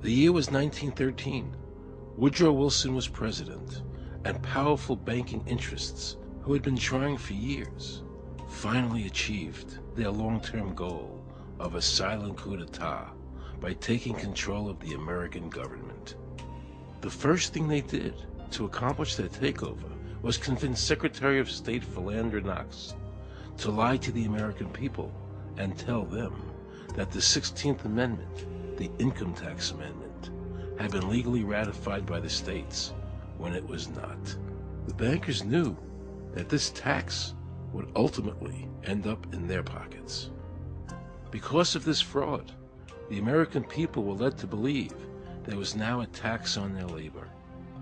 The year was 1913. Woodrow Wilson was president, and powerful banking interests, who had been trying for years, finally achieved their long-term goal of a silent coup d'etat by taking control of the American government. The first thing they did to accomplish their takeover was convince Secretary of State Philander Knox to lie to the American people and tell them that the 16th Amendment, the Income Tax Amendment, had been legally ratified by the states when it was not. The bankers knew that this tax would ultimately end up in their pockets. Because of this fraud, the American people were led to believe there was now a tax on their labor.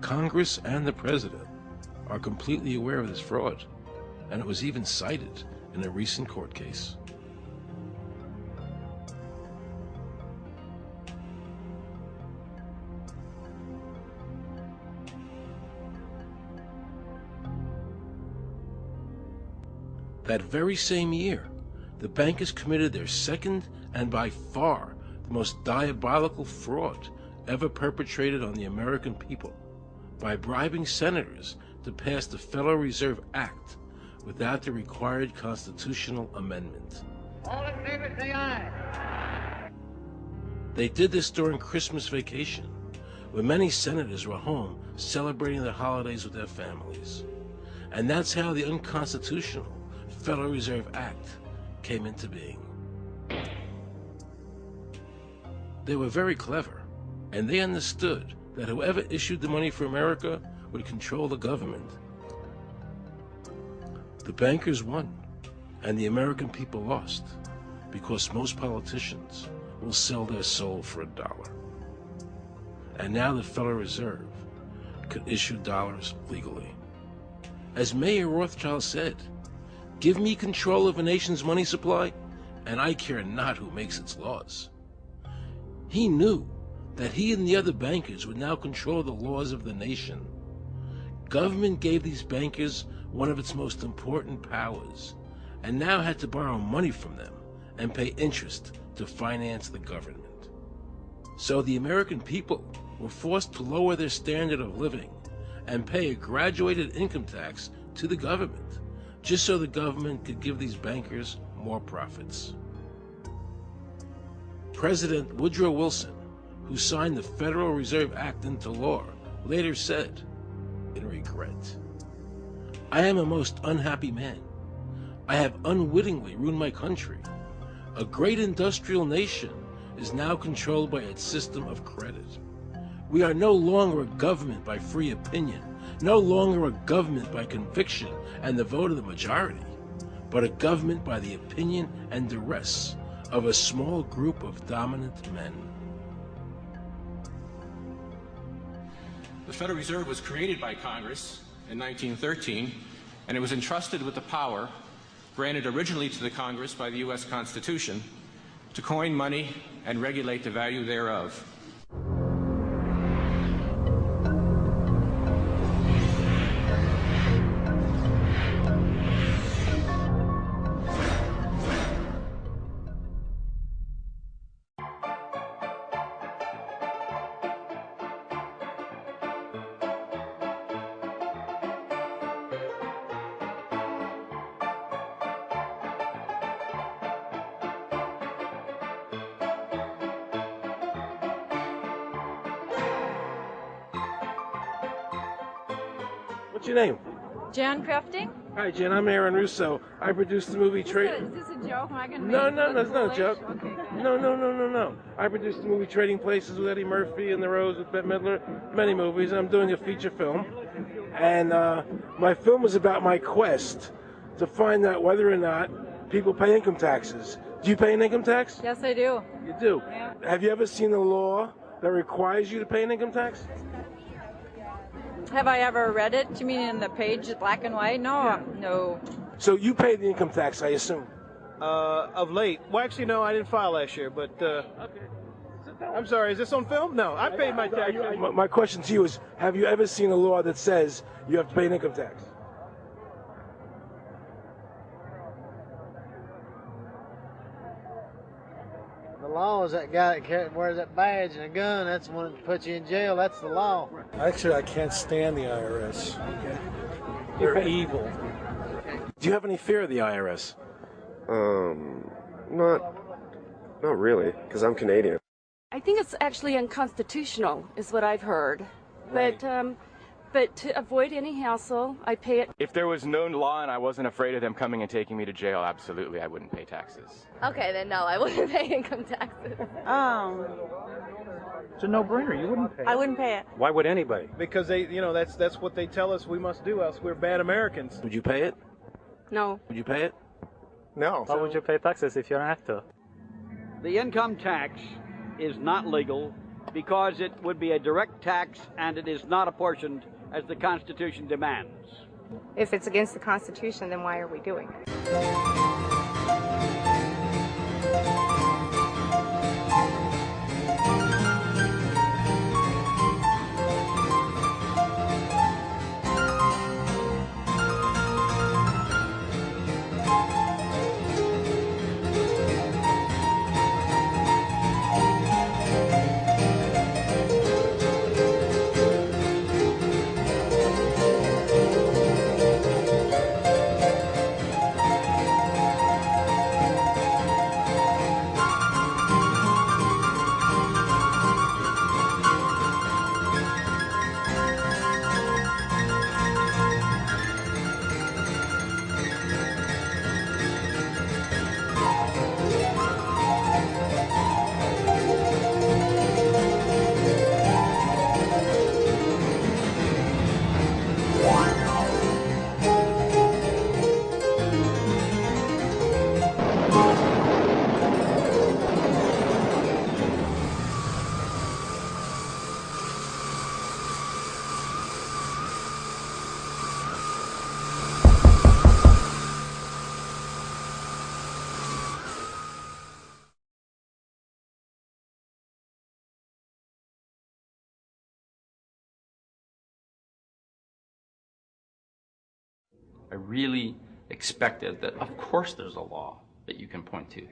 Congress and the President are completely aware of this fraud, and it was even cited in a recent court case. That very same year, the bankers committed their second and by far the most diabolical fraud ever perpetrated on the American people by bribing senators to pass the Federal Reserve Act without the required constitutional amendment. All in favor, say aye. They did this during Christmas vacation, when many senators were home celebrating the holidays with their families. And that's how the unconstitutional Federal Reserve Act came into being. They were very clever, and they understood that whoever issued the money for America would control the government. The bankers won, and the American people lost, because most politicians will sell their soul for $1. And now the Federal Reserve could issue dollars legally. As Mayor Rothschild said, "Give me control of a nation's money supply, and I care not who makes its laws." He knew that he and the other bankers would now control the laws of the nation. Government gave these bankers one of its most important powers, and now had to borrow money from them and pay interest to finance the government. So the American people were forced to lower their standard of living and pay a graduated income tax to the government, just so the government could give these bankers more profits. President Woodrow Wilson, who signed the Federal Reserve Act into law, later said, in regret, "I am a most unhappy man. I have unwittingly ruined my country. A great industrial nation is now controlled by its system of credit. We are no longer a government by free opinion, no longer a government by conviction and the vote of the majority, but a government by the opinion and duress of a small group of dominant men." The Federal Reserve was created by Congress in 1913, and it was entrusted with the power granted originally to the Congress by the U.S. Constitution to coin money and regulate the value thereof. What's your name? Jan Crafting? Hi, Jen. I'm Aaron Russo. I produced the movie Is this a joke? Am I going to No, make no, it that's not a foolish? joke. Okay, good. No. I produced the movie Trading Places with Eddie Murphy and The Rose with Bette Midler, many movies. I'm doing a feature film. And my film is about my quest to find out whether or not people pay income taxes. Do you pay an income tax? Yes, I do. You do? Yeah. Have you ever seen a law that requires you to pay an income tax? Have I ever read it? You mean in the page, black and white? No, Yeah. no. So you pay the income tax, I assume? Of late. Well, actually, no, I didn't file last year, but Okay. I'm sorry, is this on film? No, I paid my taxes. My question to you is, have you ever seen a law that says you have to pay an income tax? The law is that guy that wears that badge and a gun. That's the one that puts you in jail. That's the law. Actually, I can't stand the IRS. They're evil. Do you have any fear of the IRS? Not really, because I'm Canadian. I think it's actually unconstitutional, is what I've heard. Right. But to avoid any hassle, I pay it. If there was known law and I wasn't afraid of them coming and taking me to jail, absolutely, I wouldn't pay taxes. Okay, then no, I wouldn't pay income taxes. It's a no-brainer. You wouldn't pay it. I wouldn't pay it. Why would anybody? Because that's what they tell us we must do, else we're bad Americans. Would you pay it? No. Would you pay it? No. Why would you pay taxes if you're an actor? The income tax is not legal because it would be a direct tax and it is not apportioned as the Constitution demands. If it's against the Constitution, then why are we doing it? I really expected that, of course there's a law that you can point to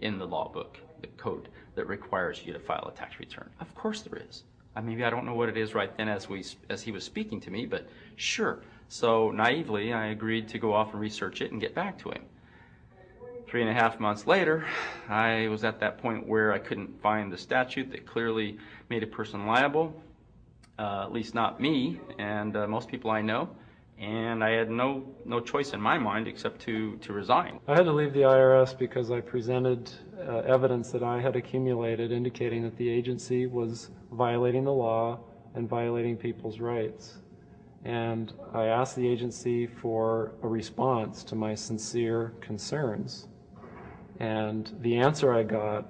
in the law book, the code, that requires you to file a tax return. Of course there is. Maybe I don't know what it is right then as he was speaking to me, but sure. So naively, I agreed to go off and research it and get back to him. 3.5 months later, I was at that point where I couldn't find the statute that clearly made a person liable, at least not me and most people I know. And I had no choice in my mind except to resign. I had to leave the IRS because I presented evidence that I had accumulated indicating that the agency was violating the law and violating people's rights. And I asked the agency for a response to my sincere concerns. And the answer I got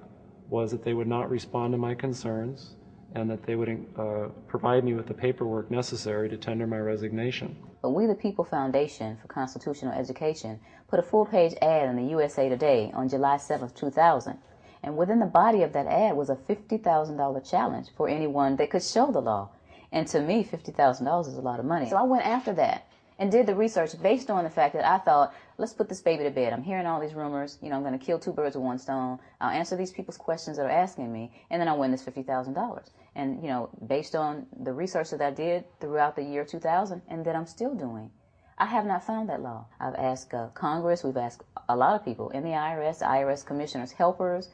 was that they would not respond to my concerns and that they would provide me with the paperwork necessary to tender my resignation. But We the People Foundation for Constitutional Education put a full-page ad in the USA Today on July 7th, 2000. And within the body of that ad was a $50,000 challenge for anyone that could show the law. And to me, $50,000 is a lot of money. So I went after that and did the research based on the fact that I thought, let's put this baby to bed. I'm hearing all these rumors. I'm going to kill 2 birds with 1 stone. I'll answer these people's questions that are asking me, and then I'll win this $50,000. And, based on the research that I did throughout the year 2000 and that I'm still doing, I have not found that law. I've asked Congress, we've asked a lot of people in the IRS commissioners, helpers.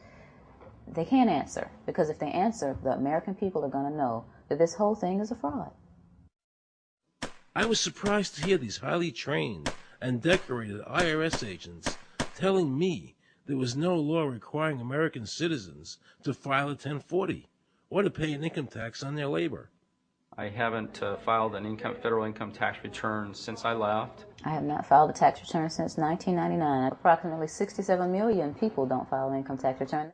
They can't answer, because if they answer, the American people are going to know that this whole thing is a fraud. I was surprised to hear these highly trained and decorated IRS agents telling me there was no law requiring American citizens to file a 1040 or to pay an income tax on their labor. I haven't filed an federal income tax return since I left. I have not filed a tax return since 1999. Approximately 67 million people don't file an income tax return.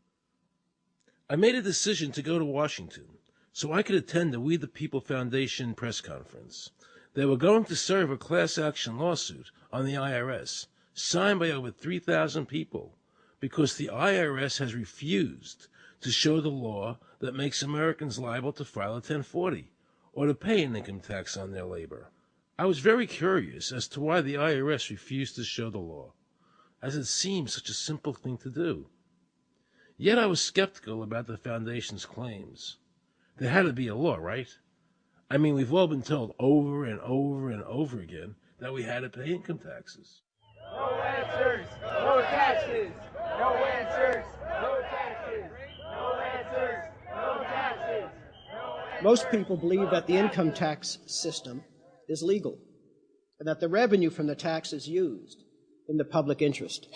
I made a decision to go to Washington so I could attend the We the People Foundation press conference. They were going to serve a class action lawsuit on the IRS, signed by over 3,000 people, because the IRS has refused to show the law that makes Americans liable to file a 1040 or to pay an income tax on their labor. I was very curious as to why the IRS refused to show the law, as it seems such a simple thing to do. Yet I was skeptical about the Foundation's claims. There had to be a law, right? I mean, we've all been told over and over and over again that we had to pay income taxes. No answers, no taxes. No answers, no taxes. No answers, no taxes. Most people believe that the income tax system is legal and that the revenue from the tax is used in the public interest.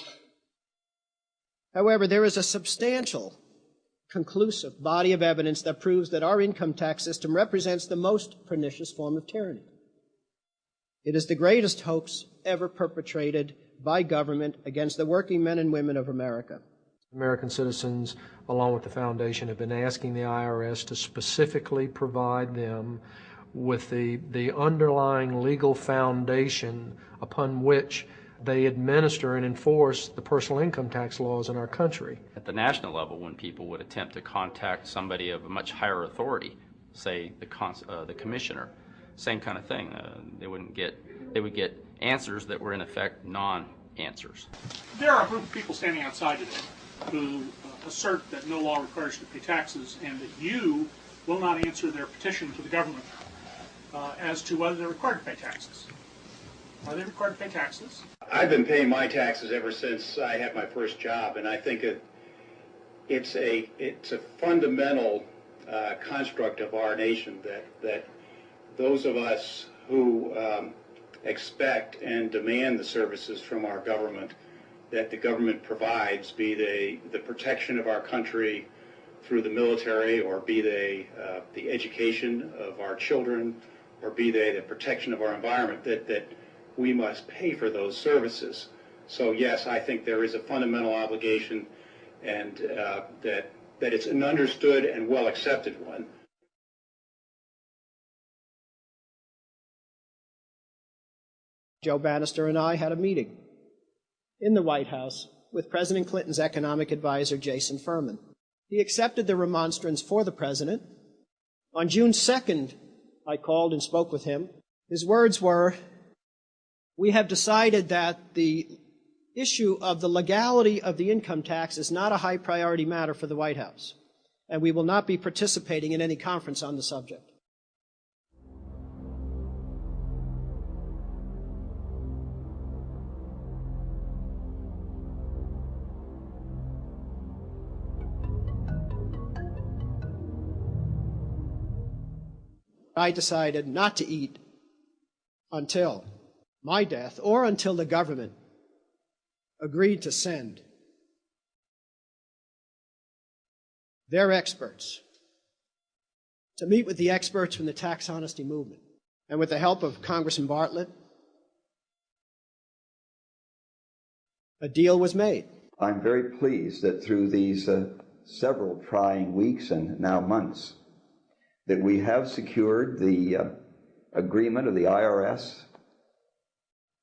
However, there is a substantial, conclusive body of evidence that proves that our income tax system represents the most pernicious form of tyranny. It is the greatest hoax ever perpetrated by government against the working men and women of America. American citizens, along with the Foundation, have been asking the IRS to specifically provide them with the underlying legal foundation upon which they administer and enforce the personal income tax laws in our country. At the national level, when people would attempt to contact somebody of a much higher authority, say the commissioner, same kind of thing. They would get answers that were in effect non-answers. There are a group of people standing outside today who assert that no law requires you to pay taxes and that you will not answer their petition to the government as to whether they're required to pay taxes. Are they required to pay taxes? I've been paying my taxes ever since I had my first job, and I think it's a fundamental construct of our nation that those of us who expect and demand the services from our government that the government provides, be they the protection of our country through the military, or be they the education of our children, or be they the protection of our environment, that we must pay for those services. So yes, I think there is a fundamental obligation, and that it's an understood and well accepted one. Joe Bannister and I had a meeting in the White House with President Clinton's economic advisor, Jason Furman. He accepted the remonstrance for the president. On June 2nd, I called and spoke with him. His words were, "We have decided that the issue of the legality of the income tax is not a high priority matter for the White House, and we will not be participating in any conference on the subject." I decided not to eat until my death or until the government agreed to send their experts to meet with the experts from the tax honesty movement. And with the help of Congressman Bartlett, a deal was made. I'm very pleased that through these several trying weeks and now months, that we have secured the agreement of the IRS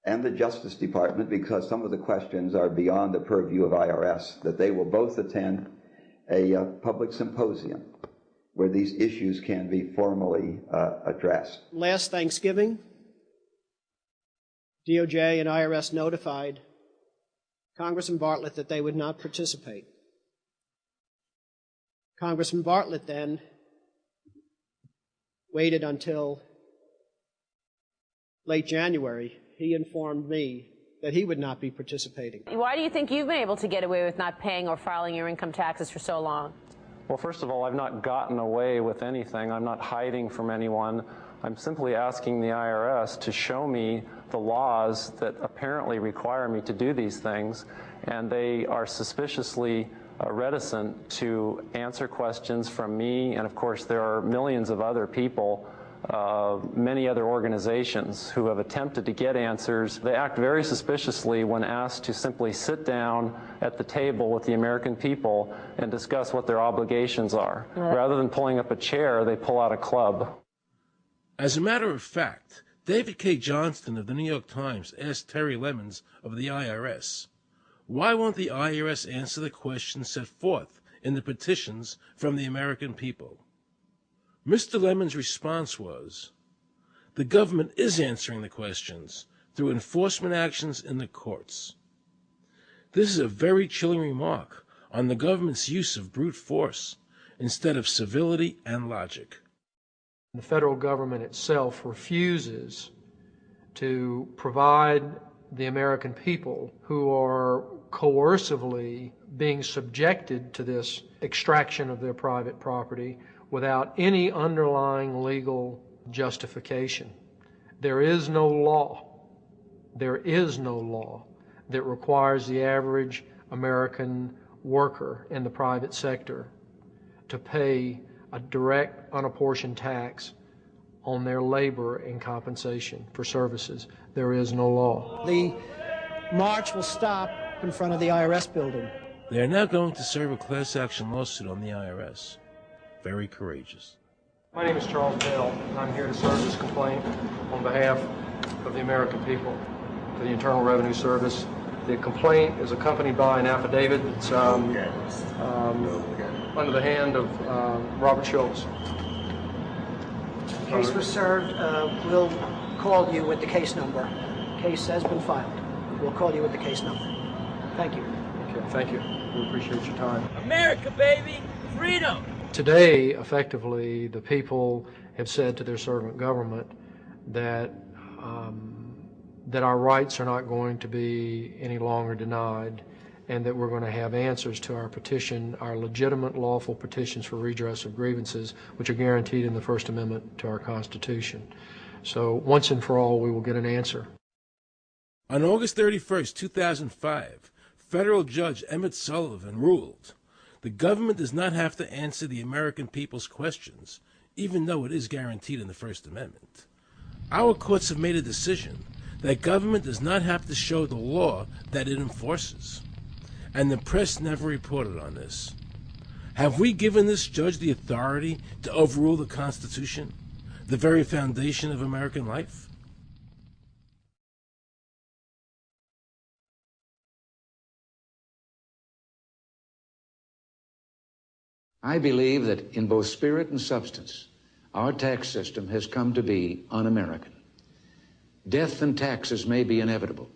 and the Justice Department, because some of the questions are beyond the purview of IRS, that they will both attend a public symposium where these issues can be formally addressed. Last Thanksgiving, DOJ and IRS notified Congressman Bartlett that they would not participate. Congressman Bartlett then waited until late January. He informed me that he would not be participating. Why do you think you've been able to get away with not paying or filing your income taxes for so long? Well, first of all, I've not gotten away with anything. I'm not hiding from anyone. I'm simply asking the IRS to show me the laws that apparently require me to do these things, and they are suspiciously reticent to answer questions from me. And of course, there are millions of other people, many other organizations who have attempted to get answers. They act very suspiciously when asked to simply sit down at the table with the American people and discuss what their obligations are. Rather than pulling up a chair, they pull out a club. As a matter of fact, David K. Johnston of the New York Times asked Terry Lemons of the IRS, why won't the IRS answer the questions set forth in the petitions from the American people? Mr. Lemon's response was, the government is answering the questions through enforcement actions in the courts. This is a very chilling remark on the government's use of brute force instead of civility and logic. The federal government itself refuses to provide the American people who are coercively being subjected to this extraction of their private property without any underlying legal justification. There is no law that requires the average American worker in the private sector to pay a direct, unapportioned tax on their labor and compensation for services. There is no law. The march will stop in front of the IRS building. They are now going to serve a class action lawsuit on the IRS. Very courageous. My name is Charles Bell, and I'm here to serve this complaint on behalf of the American people to the Internal Revenue Service. The complaint is accompanied by an affidavit that's under the hand of Robert Schultz. Case was served. We'll call you with the case number. Case has been filed. We'll call you with the case number. Thank you. Okay, thank you. We appreciate your time. America, baby! Freedom! Today, effectively, the people have said to their servant government that that our rights are not going to be any longer denied, and that we're going to have answers to our petition, our legitimate, lawful petitions for redress of grievances, which are guaranteed in the First Amendment to our Constitution. So once and for all, we will get an answer. On August 31st, 2005, federal judge Emmett Sullivan ruled, the government does not have to answer the American people's questions, even though it is guaranteed in the First Amendment. Our courts have made a decision that government does not have to show the law that it enforces. And the press never reported on this. Have we given this judge the authority to overrule the Constitution, the very foundation of American life? I believe that in both spirit and substance, our tax system has come to be un-American. Death and taxes may be inevitable,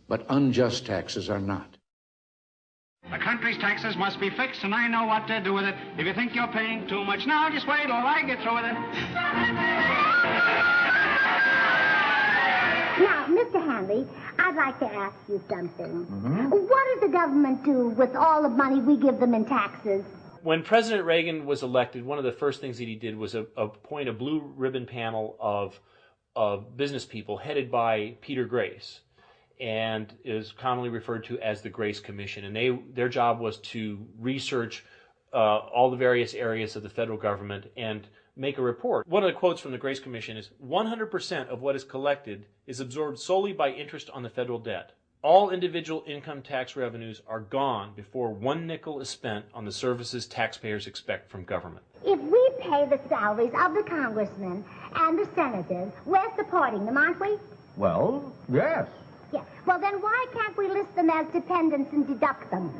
but unjust taxes are not. The country's taxes must be fixed, and I know what to do with it. If you think you're paying too much now, just wait till I get through with it. Now, Mr. Hanley, I'd like to ask you something. What does the government do with all the money we give them in taxes? When President Reagan was elected, one of the first things that he did was appoint a blue ribbon panel of business people headed by Peter Grace, and is commonly referred to as the Grace Commission. And their job was to research all the various areas of the federal government and make a report. One of the quotes from the Grace Commission is, 100% of what is collected is absorbed solely by interest on the federal debt. All individual income tax revenues are gone before 1 nickel is spent on the services taxpayers expect from government. If we pay the salaries of the congressmen and the senators, we're supporting them, aren't we? Well, yes. Yeah. Well, then why can't we list them as dependents and deduct them?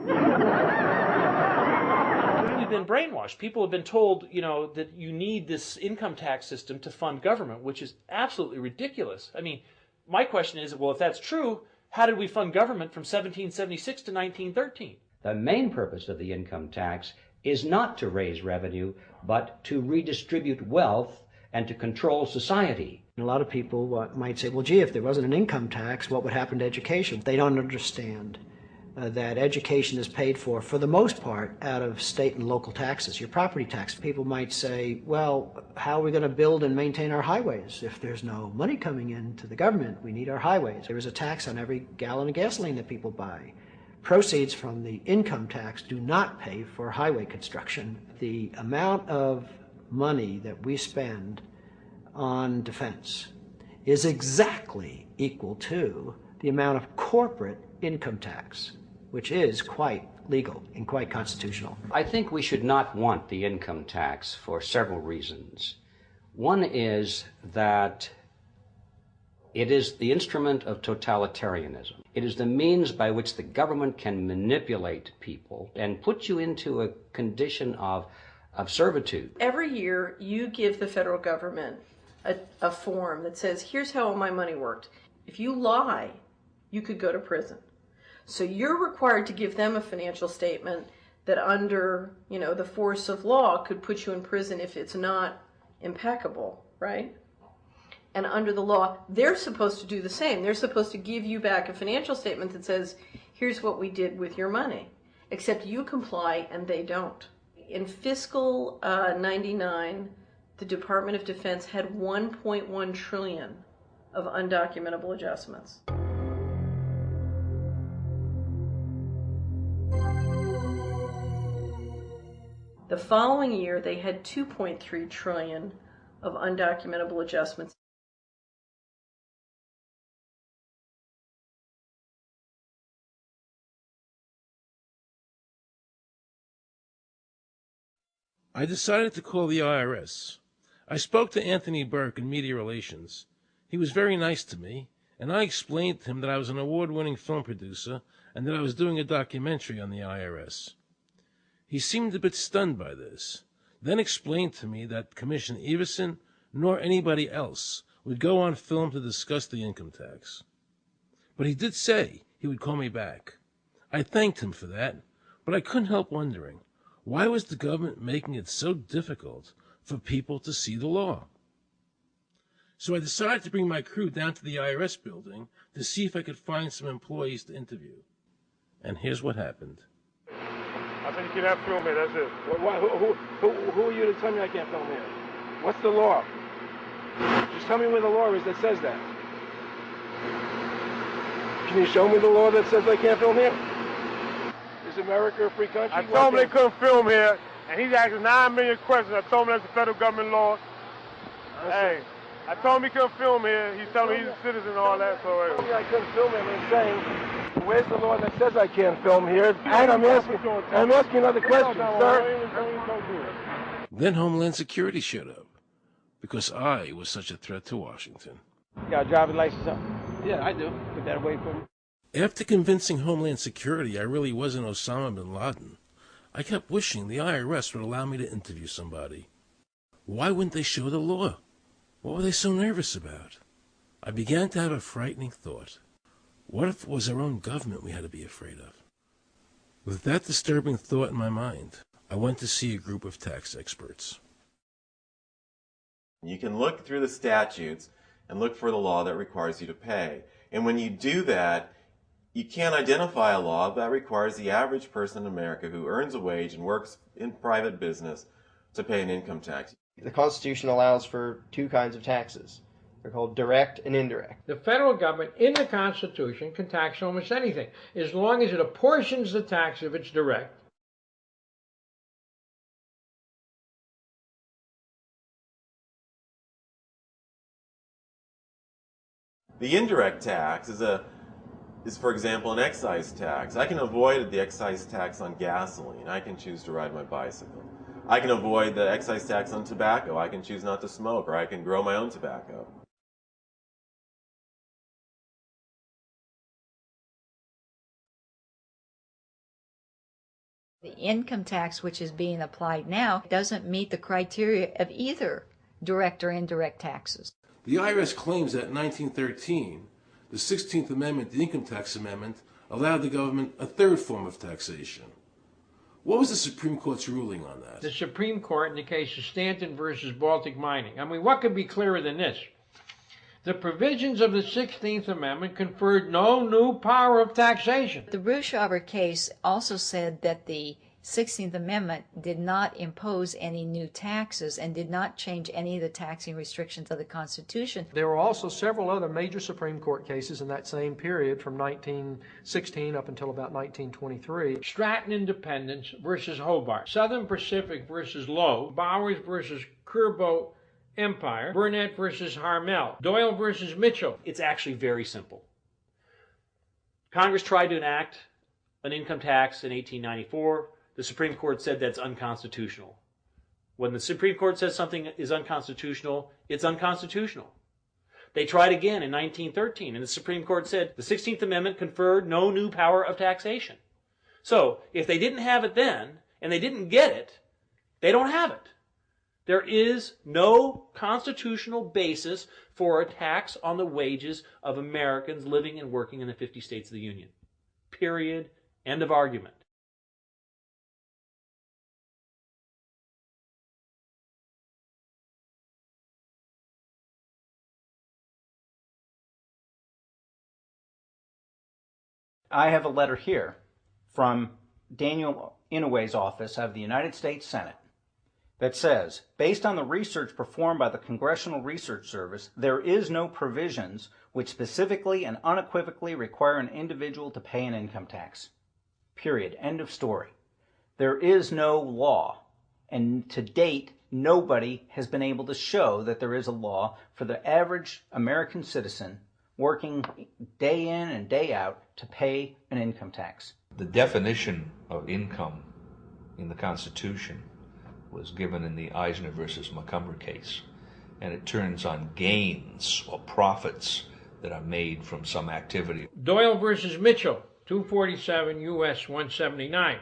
We've been brainwashed. People have been told, that you need this income tax system to fund government, which is absolutely ridiculous. I mean, my question is, well, if that's true, how did we fund government from 1776 to 1913? The main purpose of the income tax is not to raise revenue, but to redistribute wealth and to control society. A lot of people might say, well, gee, if there wasn't an income tax, what would happen to education? They don't understand that education is paid for the most part, out of state and local taxes, your property tax. People might say, well, how are we going to build and maintain our highways? If there's no money coming into the government, we need our highways. There is a tax on every gallon of gasoline that people buy. Proceeds from the income tax do not pay for highway construction. The amount of money that we spend on defense is exactly equal to the amount of corporate income tax, which is quite legal and quite constitutional. I think we should not want the income tax for several reasons. One is that it is the instrument of totalitarianism. It is the means by which the government can manipulate people and put you into a condition of servitude. Every year you give the federal government a form that says, here's how all my money worked. If you lie, you could go to prison. So you're required to give them a financial statement that under, the force of law could put you in prison if it's not impeccable, right? And under the law, they're supposed to do the same. They're supposed to give you back a financial statement that says, here's what we did with your money, except you comply and they don't. In fiscal 99, the Department of Defense had 1.1 trillion of undocumentable adjustments. The following year, they had 2.3 trillion of undocumentable adjustments. I decided to call the IRS. I spoke to Anthony Burke in Media Relations. He was very nice to me, and I explained to him that I was an award-winning film producer and that I was doing a documentary on the IRS. He seemed a bit stunned by this, then explained to me that Commissioner Everson nor anybody else would go on film to discuss the income tax. But he did say he would call me back. I thanked him for that, but I couldn't help wondering, why was the government making it so difficult for people to see the law? So I decided to bring my crew down to the IRS building to see if I could find some employees to interview. And here's what happened. I said you cannot film here, that's it. Who are you to tell me I can't film here? What's the law? Just tell me where the law is that says that. Can you show me the law that says I can't film here? Is America a free country? I told him they couldn't film here, and he's asking 9 million questions. I told him that's the federal government law. Hey, I told him he couldn't film here. He's telling me he's a citizen and all that, so... He told me I couldn't film him and saying, where's the law that says I can't film here? And I'm asking another question, sir. Then Homeland Security showed up, because I was such a threat to Washington. You got a driver's license up? Yeah, I do. Put that away for me. After convincing Homeland Security I really wasn't Osama bin Laden, I kept wishing the IRS would allow me to interview somebody. Why wouldn't they show the law? What were they so nervous about? I began to have a frightening thought. What if it was our own government we had to be afraid of? With that disturbing thought in my mind, I went to see a group of tax experts. You can look through the statutes and look for the law that requires you to pay. And when you do that, you can't identify a law that requires the average person in America who earns a wage and works in private business to pay an income tax. The Constitution allows for two kinds of taxes. They're called direct and indirect. The federal government in the Constitution can tax almost anything, as long as it apportions the tax if it's direct. The indirect tax is, for example, an excise tax. I can avoid the excise tax on gasoline. I can choose to ride my bicycle. I can avoid the excise tax on tobacco. I can choose not to smoke, or I can grow my own tobacco. The income tax which is being applied now doesn't meet the criteria of either direct or indirect taxes. The IRS claims that in 1913, the 16th Amendment, the Income Tax Amendment, allowed the government a third form of taxation. What was the Supreme Court's ruling on that? The Supreme Court in the case of Stanton versus Baltic Mining. I mean, what could be clearer than this? The provisions of the 16th Amendment conferred no new power of taxation. The Ruschauer case also said that the 16th Amendment did not impose any new taxes and did not change any of the taxing restrictions of the Constitution. There were also several other major Supreme Court cases in that same period from 1916 up until about 1923. Stratton Independence versus Hobart, Southern Pacific versus Lowe, Bowers versus Curbo Empire, Burnett versus Harmel, Doyle versus Mitchell. It's actually very simple. Congress tried to enact an income tax in 1894. The Supreme Court said that's unconstitutional. When the Supreme Court says something is unconstitutional, it's unconstitutional. They tried again in 1913, and the Supreme Court said the 16th Amendment conferred no new power of taxation. So, if they didn't have it then, and they didn't get it, they don't have it. There is no constitutional basis for a tax on the wages of Americans living and working in the 50 states of the Union. Period. End of argument. I have a letter here from Daniel Inouye's office out of the United States Senate that says, based on the research performed by the Congressional Research Service, there is no provisions which specifically and unequivocally require an individual to pay an income tax. Period. End of story. There is no law, and to date, nobody has been able to show that there is a law for the average American citizen working day in and day out to pay an income tax. The definition of income in the Constitution was given in the Eisner versus Macomber case, and it turns on gains or profits that are made from some activity. Doyle versus Mitchell, 247 U.S. 179,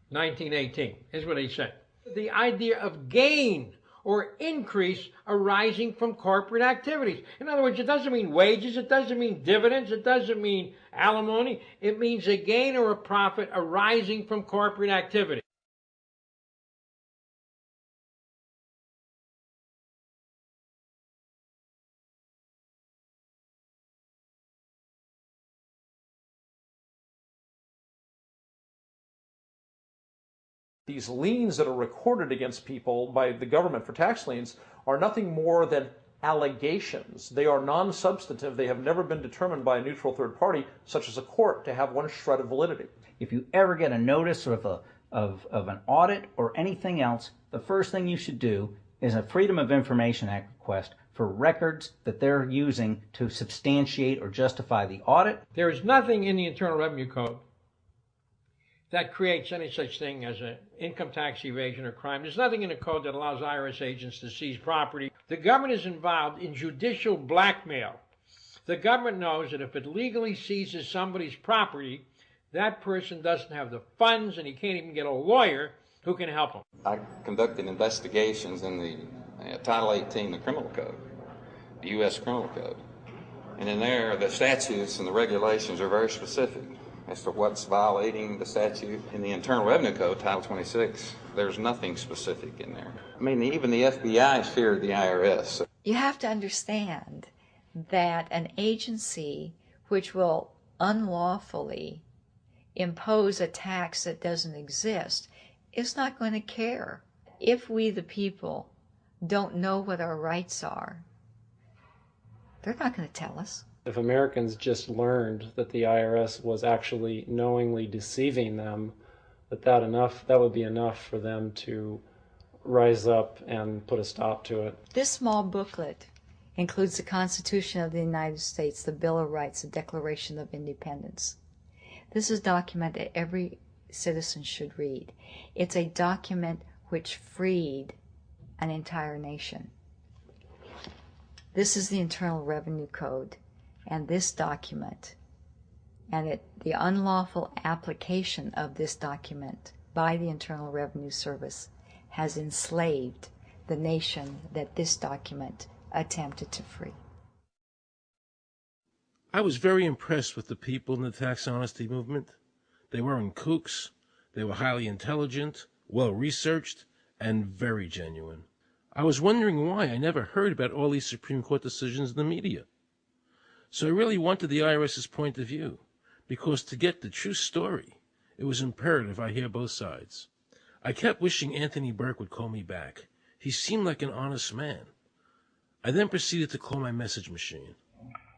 1918. Here's what he said. The idea of gain or increase arising from corporate activities. In other words, it doesn't mean wages, it doesn't mean dividends, it doesn't mean alimony. It means a gain or a profit arising from corporate activity. These liens that are recorded against people by the government for tax liens are nothing more than allegations. They are non-substantive. They have never been determined by a neutral third party, such as a court, to have one shred of validity. If you ever get a notice of an audit or anything else, the first thing you should do is a Freedom of Information Act request for records that they're using to substantiate or justify the audit. There is nothing in the Internal Revenue Code that creates any such thing as an income tax evasion or crime. There's nothing in the code that allows IRS agents to seize property. The government is involved in judicial blackmail. The government knows that if it legally seizes somebody's property, that person doesn't have the funds and he can't even get a lawyer who can help him. I conducted investigations in the Title 18, the Criminal Code, the U.S. Criminal Code. And in there, the statutes and the regulations are very specific as to what's violating the statute. In the Internal Revenue Code, Title 26, there's nothing specific in there. I mean, even the FBI feared the IRS. You have to understand that an agency which will unlawfully impose a tax that doesn't exist is not going to care. If we, the people, don't know what our rights are, they're not going to tell us. If Americans just learned that the IRS was actually knowingly deceiving them, that would be enough for them to rise up and put a stop to it. This small booklet includes the Constitution of the United States, the Bill of Rights, the Declaration of Independence. This is a document that every citizen should read. It's a document which freed an entire nation. This is the Internal Revenue Code. And this document, and the unlawful application of this document by the Internal Revenue Service has enslaved the nation that this document attempted to free. I was very impressed with the people in the tax honesty movement. They weren't kooks. They were highly intelligent, well-researched, and very genuine. I was wondering why I never heard about all these Supreme Court decisions in the media. So I really wanted the IRS's point of view, because to get the true story, it was imperative I hear both sides. I kept wishing Anthony Burke would call me back. He seemed like an honest man. I then proceeded to call my message machine.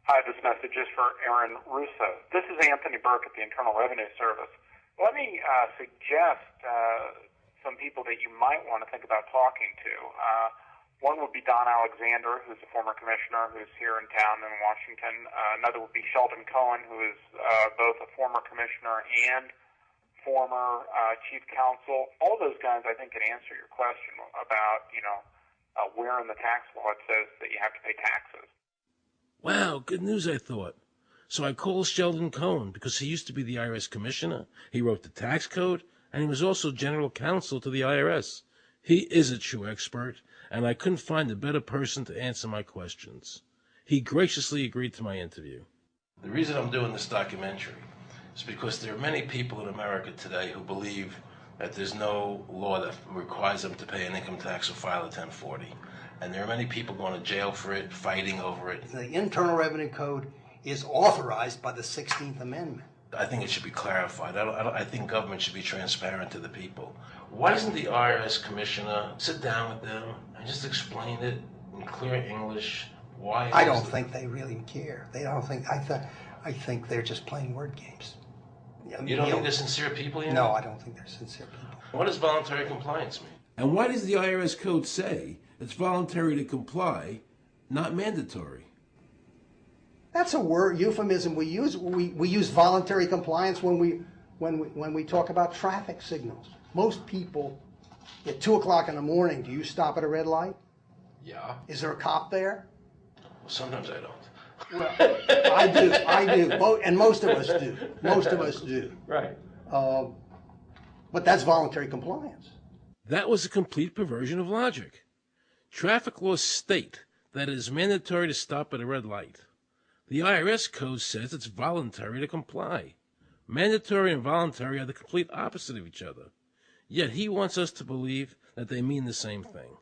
Hi, this message is for Aaron Russo. This is Anthony Burke at the Internal Revenue Service. Let me suggest some people that you might want to think about talking to. One would be Don Alexander, who's a former commissioner who's here in town in Washington. Another would be Sheldon Cohen, who is both a former commissioner and former chief counsel. All those guys, I think, can answer your question about, where in the tax law it says that you have to pay taxes. Wow, good news, I thought. So I called Sheldon Cohen because he used to be the IRS commissioner. He wrote the tax code, and he was also general counsel to the IRS. He is a true expert, and I couldn't find a better person to answer my questions. He graciously agreed to my interview. The reason I'm doing this documentary is because there are many people in America today who believe that there's no law that requires them to pay an income tax or file a 1040. And there are many people going to jail for it, fighting over it. The Internal Revenue Code is authorized by the 16th Amendment. I think it should be clarified. I think government should be transparent to the people. Why doesn't the IRS commissioner sit down with them and just explain it in clear English? Why? I don't think they really care. They don't think. I think they're just playing word games. You don't think they're sincere people? No, I don't think they're sincere people. What does voluntary compliance mean? And why does the IRS code say it's voluntary to comply, not mandatory? That's a word euphemism we use. We use voluntary compliance when we talk about traffic signals. Most people at 2 o'clock in the morning, do you stop at a red light? Yeah. Is there a cop there? Sometimes I don't. Well, I do, and most of us do. Most of us do. Right. But that's voluntary compliance. That was a complete perversion of logic. Traffic laws state that it is mandatory to stop at a red light. The IRS code says it's voluntary to comply. Mandatory and voluntary are the complete opposite of each other. Yet he wants us to believe that they mean the same thing.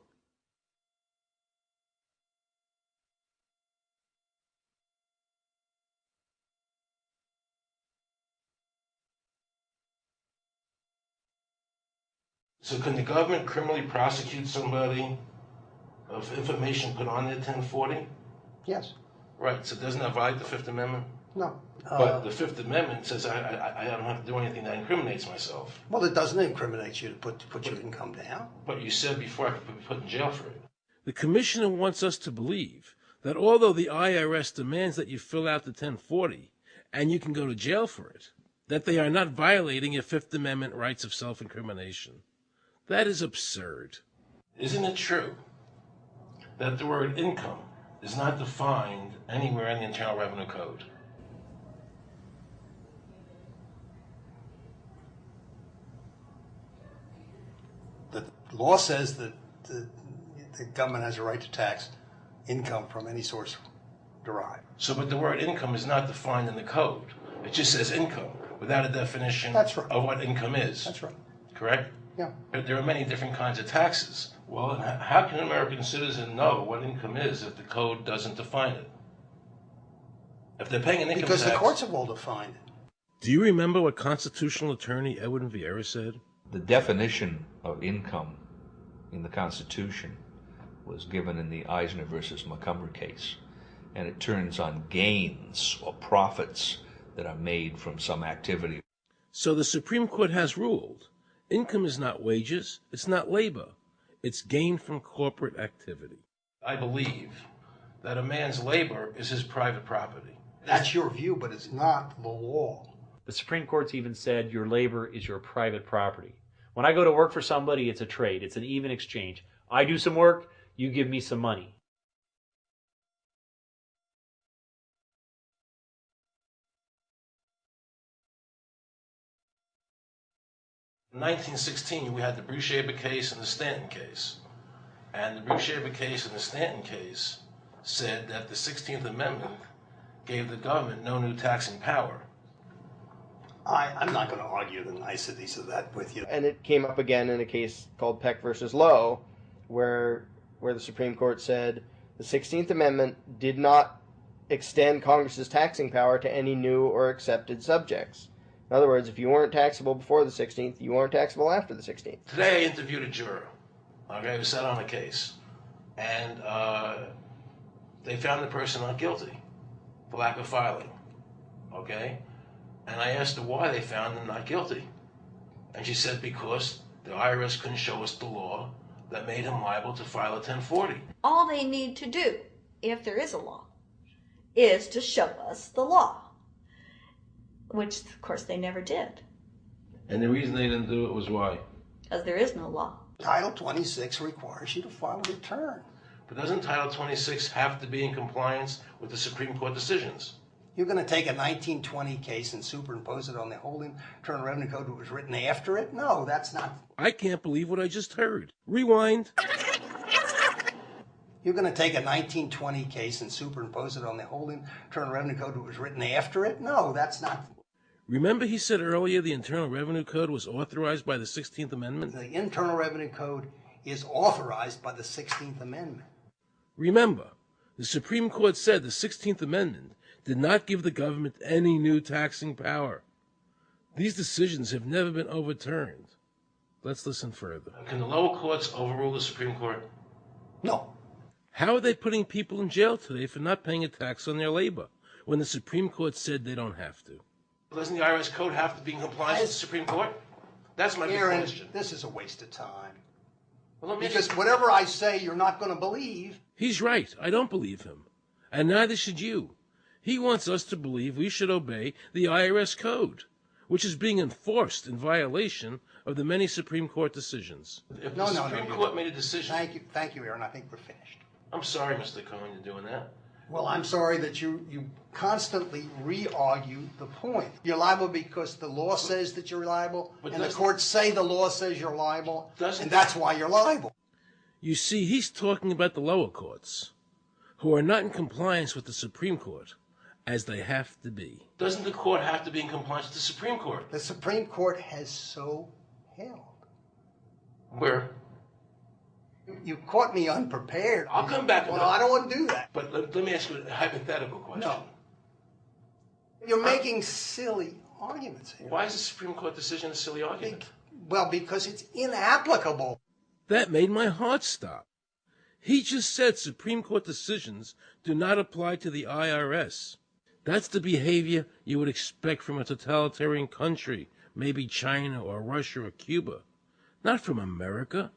So can the government criminally prosecute somebody of information put on their 1040? Yes. Right, so doesn't that violate the Fifth Amendment? No. But the Fifth Amendment says I don't have to do anything that incriminates myself. Well, it doesn't incriminate you to put your income down. But you said before I could be put in jail for it. The commissioner wants us to believe that although the IRS demands that you fill out the 1040 and you can go to jail for it, that they are not violating your Fifth Amendment rights of self-incrimination. That is absurd. Isn't it true that the word income is not defined anywhere in the Internal Revenue Code? The law says that the government has a right to tax income from any source derived. So, but the word income is not defined in the code. It just says income without a definition of what income is. That's right. Correct? Yeah. But there are many different kinds of taxes. Well, how can an American citizen know what income is if the code doesn't define it? If they're paying an income tax... Because the courts have all defined it. Do you remember what constitutional attorney Edwin Vieira said? The definition of income in the Constitution was given in the Eisner versus Montgomery case, and it turns on gains or profits that are made from some activity. So the Supreme Court has ruled income is not wages, it's not labor, it's gain from corporate activity. I believe that a man's labor is his private property. That's your view, but it's not the law. The Supreme Court's even said your labor is your private property. When I go to work for somebody, it's a trade. It's an even exchange. I do some work, you give me some money. In 1916, we had the Brucheva case and the Stanton case. And the Brucheva case and the Stanton case said that the 16th Amendment gave the government no new taxing power. I'm not going to argue the niceties of that with you. And it came up again in a case called Peck versus Lowe, where the Supreme Court said the 16th Amendment did not extend Congress's taxing power to any new or accepted subjects. In other words, if you weren't taxable before the 16th, you weren't taxable after the 16th. Today I interviewed a juror, who sat on a case, and they found the person not guilty for lack of filing, okay? And I asked her why they found him not guilty. And she said because the IRS couldn't show us the law that made him liable to file a 1040. All they need to do, if there is a law, is to show us the law, which, of course, they never did. And the reason they didn't do it was why? Because there is no law. Title 26 requires you to file a return. But doesn't Title 26 have to be in compliance with the Supreme Court decisions? You're going to take a 1920 case and superimpose it on the whole Internal Revenue Code that was written after it? No, that's not. I can't believe what I just heard. Rewind. You're going to take a 1920 case and superimpose it on the whole Internal Revenue Code that was written after it? No, that's not. Remember he said earlier the Internal Revenue Code was authorized by the 16th Amendment? The Internal Revenue Code is authorized by the 16th Amendment. Remember, the Supreme Court said the 16th Amendment did not give the government any new taxing power. These decisions have never been overturned. Let's listen further. Can the lower courts overrule the Supreme Court? No. How are they putting people in jail today for not paying a tax on their labor when the Supreme Court said they don't have to? Doesn't the IRS code have to be in compliance with the Supreme Court? That's my big question. This is a waste of time. Well, because whatever I say, you're not going to believe. He's right. I don't believe him. And neither should you. He wants us to believe we should obey the IRS code, which is being enforced in violation of the many Supreme Court decisions. If the Supreme Court made a decision... Thank you, Aaron. I think we're finished. I'm sorry, Mr. Cohen, you're doing that. Well, I'm sorry that you constantly re-argue the point. You're liable because the law says that you're liable, and the courts say the law says you're liable, and that's why you're liable. You see, he's talking about the lower courts, who are not in compliance with the Supreme Court, as they have to be. Doesn't the court have to be in compliance with the Supreme Court? The Supreme Court has so held. Where? You caught me unprepared. I'll come back. Well, I don't want to do that. But let me ask you a hypothetical question. No. You're making silly arguments here. Why is the Supreme Court decision a silly argument? Well, because it's inapplicable. That made my heart stop. He just said Supreme Court decisions do not apply to the IRS. That's the behavior you would expect from a totalitarian country, maybe China or Russia or Cuba. Not from America.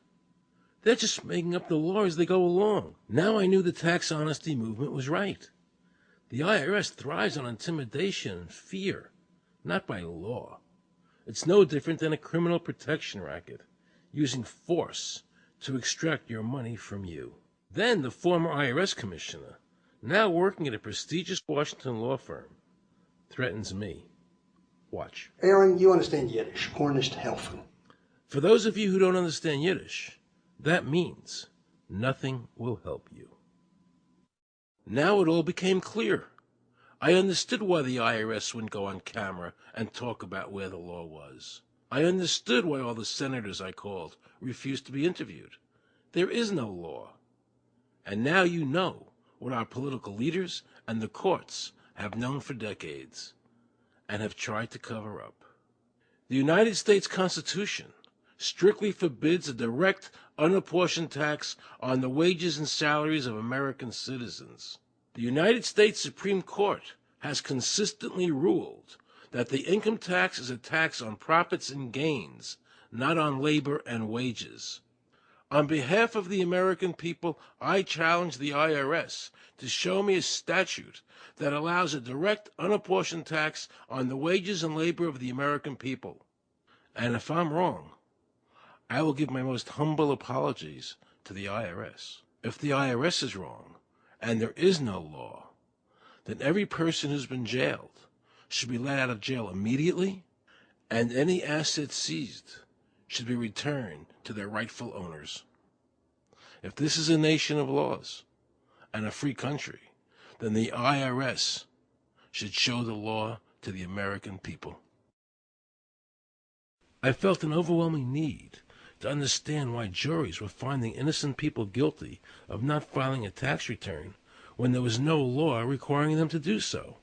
They're just making up the law as they go along. Now I knew the tax honesty movement was right. The IRS thrives on intimidation and fear, not by law. It's no different than a criminal protection racket, using force to extract your money from you. Then the former IRS commissioner, now working at a prestigious Washington law firm, threatens me. Watch. Aaron, you understand Yiddish. Cornish helfen. For those of you who don't understand Yiddish, that means nothing will help you. Now it all became clear. I understood why the IRS wouldn't go on camera and talk about where the law was. I understood why all the senators I called refused to be interviewed. There is no law. And now you know what our political leaders and the courts have known for decades and have tried to cover up. The United States Constitution strictly forbids a direct, unapportioned tax on the wages and salaries of American citizens. The United States Supreme Court has consistently ruled that the income tax is a tax on profits and gains, not on labor and wages. On behalf of the American people, I challenge the IRS to show me a statute that allows a direct, unapportioned tax on the wages and labor of the American people. And if I'm wrong, I will give my most humble apologies to the IRS. If the IRS is wrong, and there is no law, then every person who's been jailed should be let out of jail immediately, and any assets seized should be returned to their rightful owners. If this is a nation of laws and a free country, then the IRS should show the law to the American people. I felt an overwhelming need to understand why juries were finding innocent people guilty of not filing a tax return when there was no law requiring them to do so.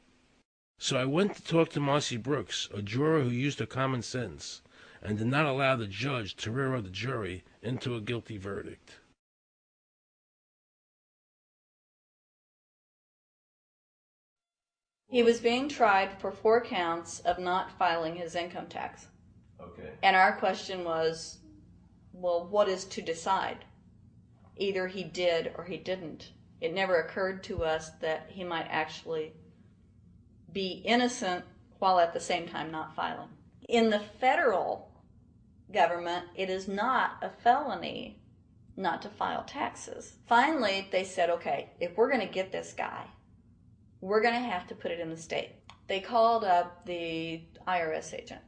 So I went to talk to Marcy Brooks, a juror who used her common sense and did not allow the judge to railroad the jury into a guilty verdict. He was being tried for 4 counts of not filing his income tax. Okay. And our question was, well, what is to decide? Either he did or he didn't. It never occurred to us that he might actually be innocent while at the same time not filing. In the federal government, it is not a felony not to file taxes. Finally, they said, okay, if we're going to get this guy, we're going to have to put it in the state. They called up the IRS agent,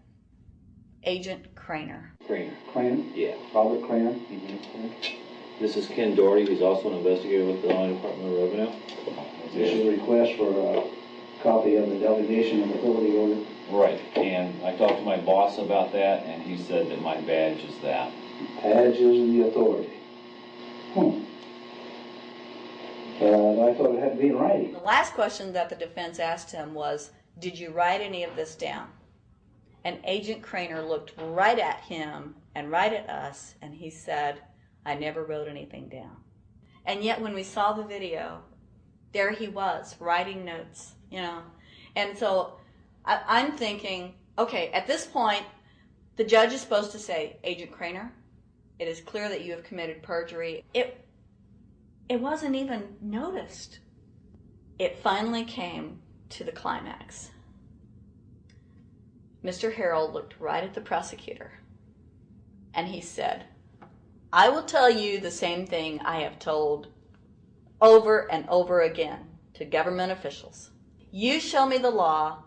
Agent Craner. Craner? Yeah. Robert Craner? Mm-hmm. This is Ken Doherty, who's also an investigator with the Illinois Department of Revenue. This is a request for a copy of the delegation of authority order. Right, and I talked to my boss about that, and he said that my badge is that. Badge is the authority. I thought it had to be in writing. The last question that the defense asked him was, did you write any of this down? And Agent Craner looked right at him and right at us, and he said, I never wrote anything down. And yet when we saw the video, there he was, writing notes, you know. And so I'm thinking, okay, at this point, the judge is supposed to say, Agent Craner, it is clear that you have committed perjury. It wasn't even noticed. It finally came to the climax. Mr. Harrell looked right at the prosecutor, and he said, I will tell you the same thing I have told over and over again to government officials. You show me the law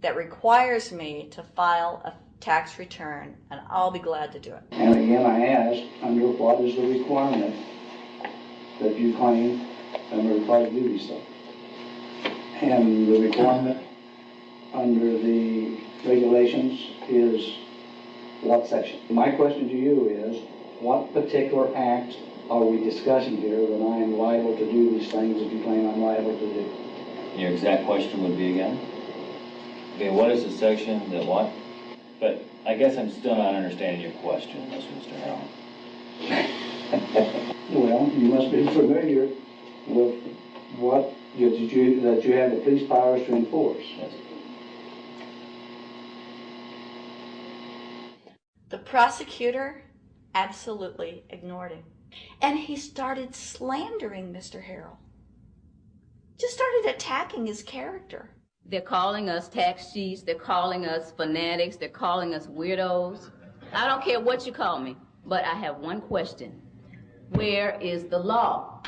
that requires me to file a tax return, and I'll be glad to do it. And again, I ask, under what is the requirement that you claim under the Public Duty stuff? And the requirement under the regulations is what section? My question to you is, what particular act are we discussing here that I am liable to do these things that you claim I'm liable to do? Your exact question would be again? Okay, what is the section that what? But I guess I'm still not understanding your question, Mr. Harrell. Well, you must be familiar with what that you have the police powers to enforce. Yes. The prosecutor absolutely ignored him. And he started slandering Mr. Harrell. Just started attacking his character. They're calling us tax cheats, they're calling us fanatics, they're calling us weirdos. I don't care what you call me, but I have one question. Where is the law?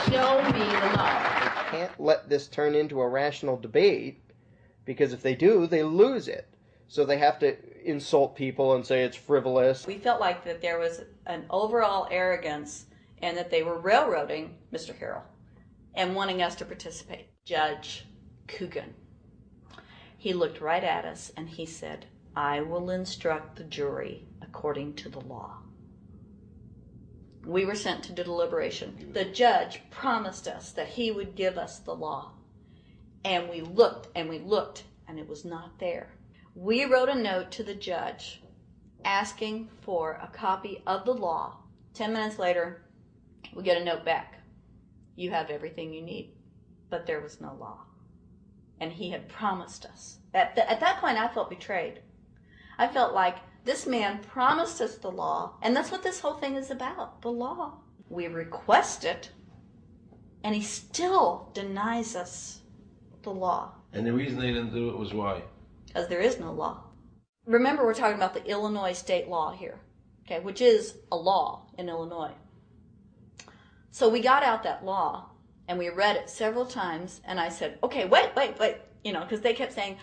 Show me the law. They can't let this turn into a rational debate, because if they do, they lose it. So they have to insult people and say it's frivolous. We felt like that there was an overall arrogance and that they were railroading Mr. Harrell and wanting us to participate. Judge Coogan, he looked right at us and he said, I will instruct the jury according to the law. We were sent to deliberation. The judge promised us that he would give us the law. And we looked and we looked and it was not there. We wrote a note to the judge asking for a copy of the law. 10 minutes later, we get a note back. You have everything you need. But there was no law. And he had promised us. At that point, I felt betrayed. I felt like this man promised us the law, and that's what this whole thing is about, the law. We request it, and he still denies us the law. And the reason they didn't do it was why? Because there is no law. Remember, we're talking about the Illinois state law here, okay, which is a law in Illinois. So we got out that law, and we read it several times, and I said, okay, wait, you know, because they kept saying,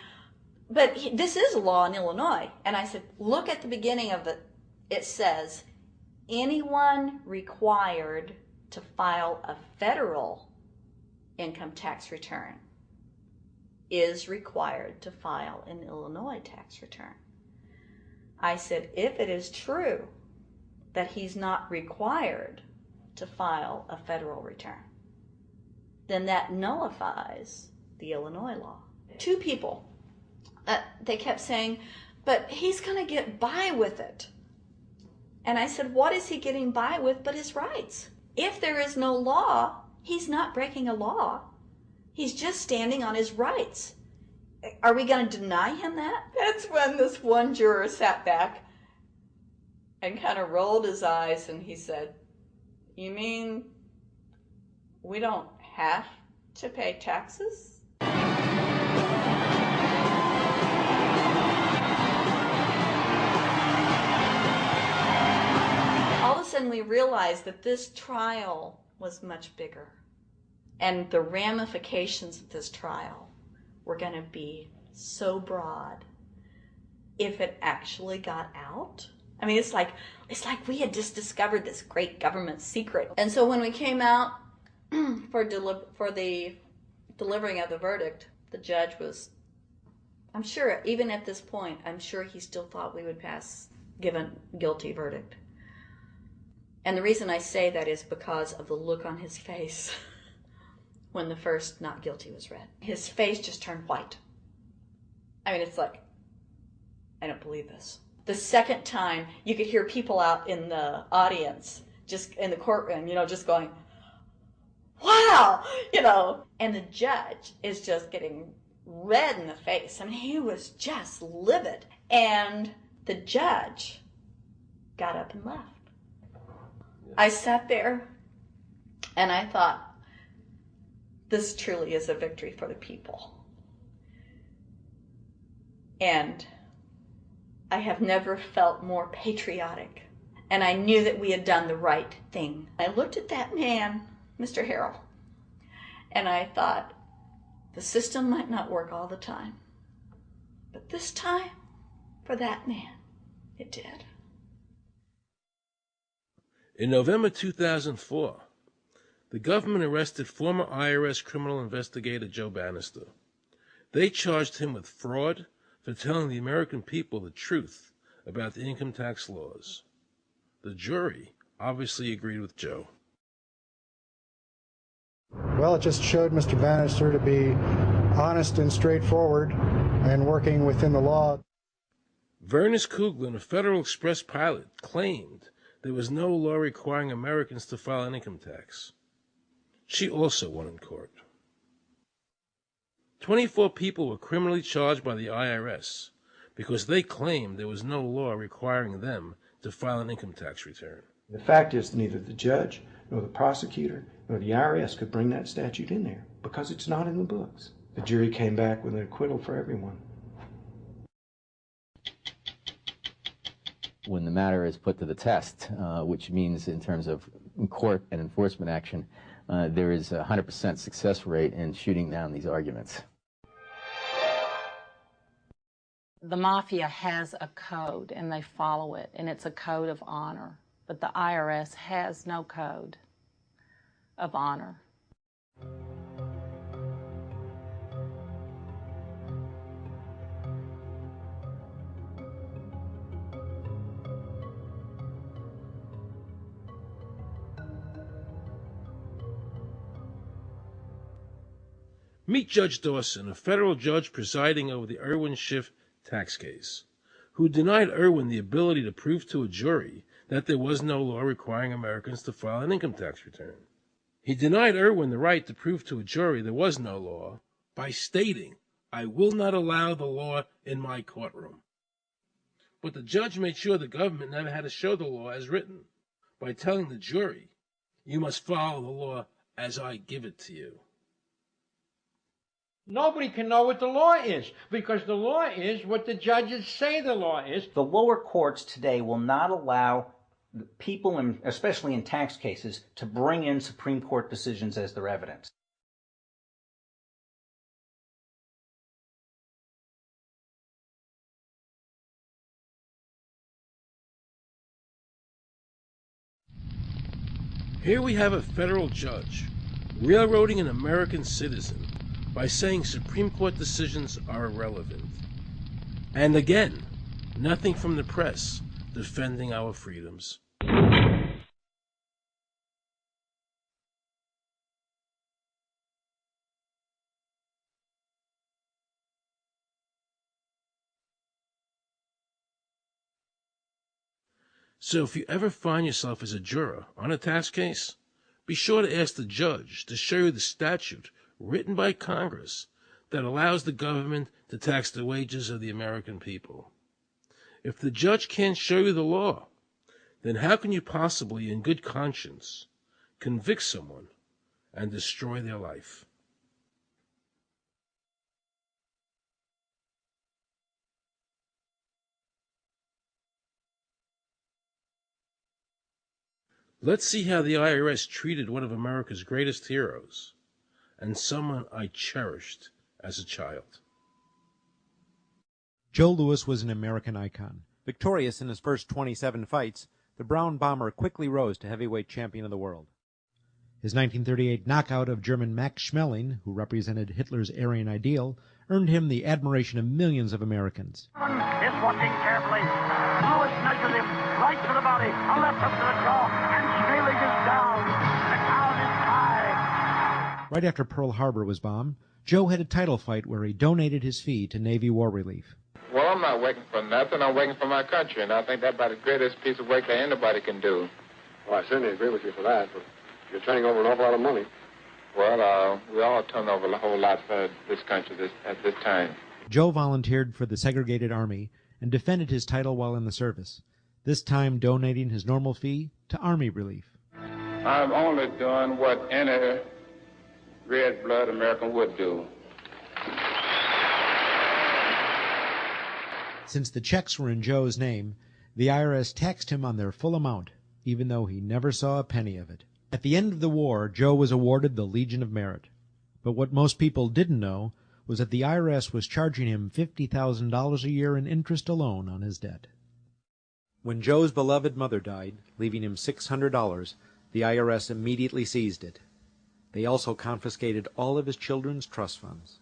but this is a law in Illinois. And I said, look at the beginning of it. It says, anyone required to file a federal income tax return is required to file an Illinois tax return. I said, if it is true that he's not required to file a federal return, then that nullifies the Illinois law. Two people, they kept saying, but he's going to get by with it. And I said, what is he getting by with but his rights? If there is no law, he's not breaking a law. He's just standing on his rights. Are we going to deny him that? That's when this one juror sat back and kind of rolled his eyes and he said, you mean we don't have to pay taxes? All of a sudden we realized that this trial was much bigger. And the ramifications of this trial were going to be so broad if it actually got out. I mean, it's like we had just discovered this great government secret. And so when we came out for the delivering of the verdict, the judge was, I'm sure, even at this point, I'm sure he still thought we would give a guilty verdict. And the reason I say that is because of the look on his face when the first not guilty was read. His face just turned white. I mean, it's like, I don't believe this. The second time, you could hear people out in the audience, just in the courtroom, just going, wow, and the judge is just getting red in the face. I mean, he was just livid. And the judge got up and left. I sat there and I thought, this truly is a victory for the people. And I have never felt more patriotic. And I knew that we had done the right thing. I looked at that man, Mr. Harrell, and I thought, the system might not work all the time, but this time, for that man, it did. In November 2004, the government arrested former IRS criminal investigator Joe Bannister. They charged him with fraud for telling the American people the truth about the income tax laws. The jury obviously agreed with Joe. Well, it just showed Mr. Bannister to be honest and straightforward and working within the law. Vernice Kuglin, a Federal Express pilot, claimed there was no law requiring Americans to file an income tax. She also won in court. 24 people were criminally charged by the IRS because they claimed there was no law requiring them to file an income tax return. The fact is, neither the judge nor the prosecutor nor the IRS could bring that statute in there because it's not in the books. The jury came back with an acquittal for everyone. When the matter is put to the test, which means in terms of court and enforcement action, there is a 100% success rate in shooting down these arguments. The mafia has a code and they follow it, and it's a code of honor. But the IRS has no code of honor. Meet Judge Dawson, a federal judge presiding over the Irwin Schiff tax case, who denied Irwin the ability to prove to a jury that there was no law requiring Americans to file an income tax return. He denied Irwin the right to prove to a jury there was no law by stating, "I will not allow the law in my courtroom." But the judge made sure the government never had to show the law as written by telling the jury, "You must follow the law as I give it to you." Nobody can know what the law is, because the law is what the judges say the law is. The lower courts today will not allow people, especially in tax cases, to bring in Supreme Court decisions as their evidence. Here we have a federal judge railroading an American citizen by saying Supreme Court decisions are irrelevant. And again, nothing from the press defending our freedoms. So if you ever find yourself as a juror on a tax case, be sure to ask the judge to show you the statute written by Congress that allows the government to tax the wages of the American people. If the judge can't show you the law, then how can you possibly, in good conscience, convict someone and destroy their life? Let's see how the IRS treated one of America's greatest heroes, and someone I cherished as a child. Joe Louis was an American icon. Victorious in his first 27 fights, the Brown Bomber quickly rose to heavyweight champion of the world. His 1938 knockout of German Max Schmeling, who represented Hitler's Aryan ideal, earned him the admiration of millions of Americans. Is watching carefully. Louis nudges him right to the body, a left hook to the jaw, and Schmeling is down. The count is tied. Right after Pearl Harbor was bombed, Joe had a title fight where he donated his fee to Navy War Relief. Well, I'm not working for nothing. I'm working for my country, and I think that's about the greatest piece of work that anybody can do. Well, I certainly agree with you for that, but you're turning over an awful lot of money. Well, we all turn over a whole lot for this country at this time. Joe volunteered for the segregated army and defended his title while in the service, this time donating his normal fee to Army relief. I'm only doing what any red-blood American would do. Since the checks were in Joe's name, the IRS taxed him on their full amount, even though he never saw a penny of it. At the end of the war, Joe was awarded the Legion of Merit. But what most people didn't know was that the IRS was charging him $50,000 a year in interest alone on his debt. When Joe's beloved mother died, leaving him $600, the IRS immediately seized it. They also confiscated all of his children's trust funds.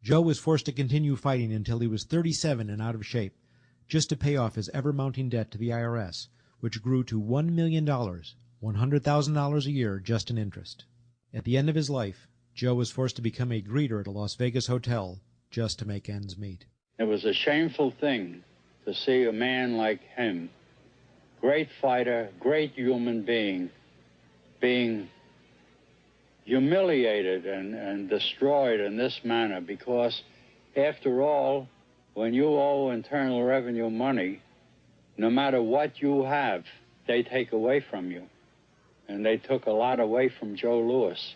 Joe was forced to continue fighting until he was 37 and out of shape, just to pay off his ever-mounting debt to the IRS, which grew to $1 million, $100,000 a year just in interest. At the end of his life, Joe was forced to become a greeter at a Las Vegas hotel just to make ends meet. It was a shameful thing to see a man like him, great fighter, great human being humiliated and destroyed in this manner, because after all, when you owe Internal Revenue money, no matter what you have, they take away from you. And they took a lot away from Joe Louis.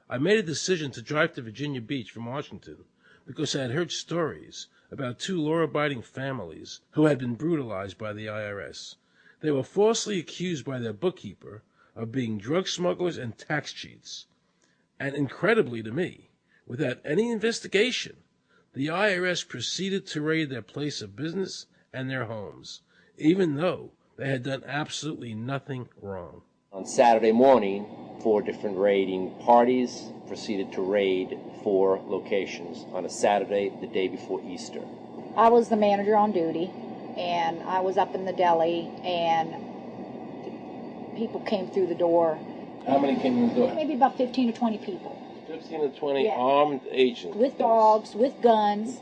I made a decision to drive to Virginia Beach from Washington because I had heard stories about two law-abiding families who had been brutalized by the IRS. They were falsely accused by their bookkeeper of being drug smugglers and tax cheats. And incredibly to me, without any investigation, the IRS proceeded to raid their place of business and their homes, even though they had done absolutely nothing wrong. On Saturday morning, 4 different raiding parties proceeded to raid 4 locations on a Saturday, the day before Easter. I was the manager on duty, and I was up in the deli, and people came through the door. How many came in the door? Maybe about 15 or 20 people. 15 to 20 Yeah. armed agents. With dogs, with guns.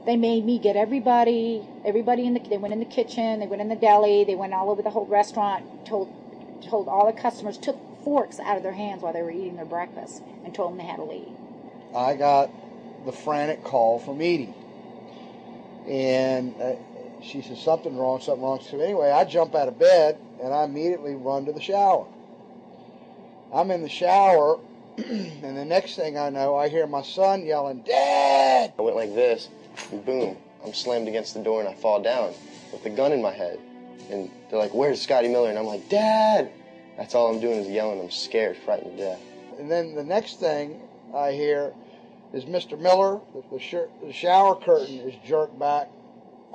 They made me get everybody they went in the kitchen, they went in the deli, they went all over the whole restaurant, told all the customers, took forks out of their hands while they were eating their breakfast, and told them they had to leave. I got the frantic call from Edie, and she said, something wrong. So anyway, I jump out of bed, and I immediately run to the shower. I'm in the shower, and the next thing I know, I hear my son yelling, "Dad!" I went like this, and boom, I'm slammed against the door, and I fall down with the gun in my head. And they're like, "Where's Scotty Miller?" And I'm like, "Dad!" That's all I'm doing is yelling. I'm scared, frightened to death. And then the next thing I hear is Mr. Miller, the shower curtain is jerked back.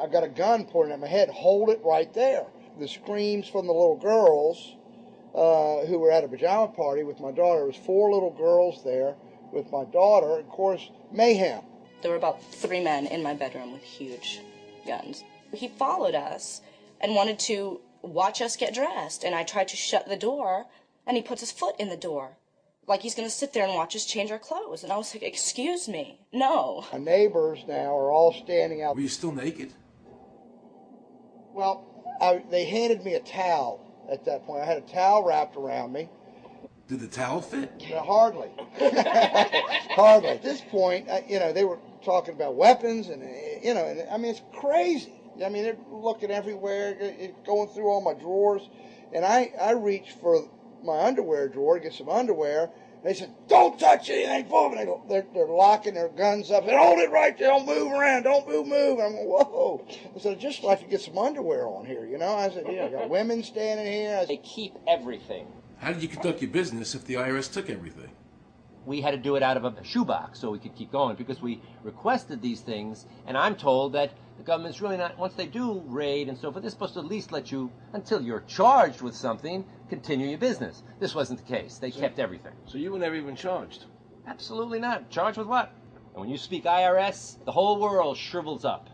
I've got a gun pointing at my head. Hold it right there. The screams from the little girls who were at a pajama party with my daughter. There was 4 little girls there with my daughter. Of course, mayhem. There were about 3 men in my bedroom with huge guns. He followed us and wanted to watch us get dressed, and I tried to shut the door, and he puts his foot in the door, like he's going to sit there and watch us change our clothes. And I was like, excuse me, no. My neighbors now are all standing out. Were you still naked? Well, they handed me a towel at that point. I had a towel wrapped around me. Did the towel fit? No, hardly. Hardly. At this point, they were talking about weapons, and, I mean, it's crazy. I mean, they're looking everywhere, going through all my drawers. And I reached for my underwear drawer to get some underwear. They said, "Don't touch anything, move." And they're locking their guns up. They said, "Hold it right there. Don't move around. Don't move. And I'm going, whoa. I said, "I'd just like to get some underwear on here, I said, I got women standing here. They keep everything. How did you conduct your business if the IRS took everything? We had to do it out of a shoebox so we could keep going because we requested these things, and I'm told that the government's really not, once they do raid and so forth, they're supposed to at least let you, until you're charged with something, continue your business. This wasn't the case. They kept everything. So you were never even charged? Absolutely not. Charged with what? And when you speak IRS, the whole world shrivels up.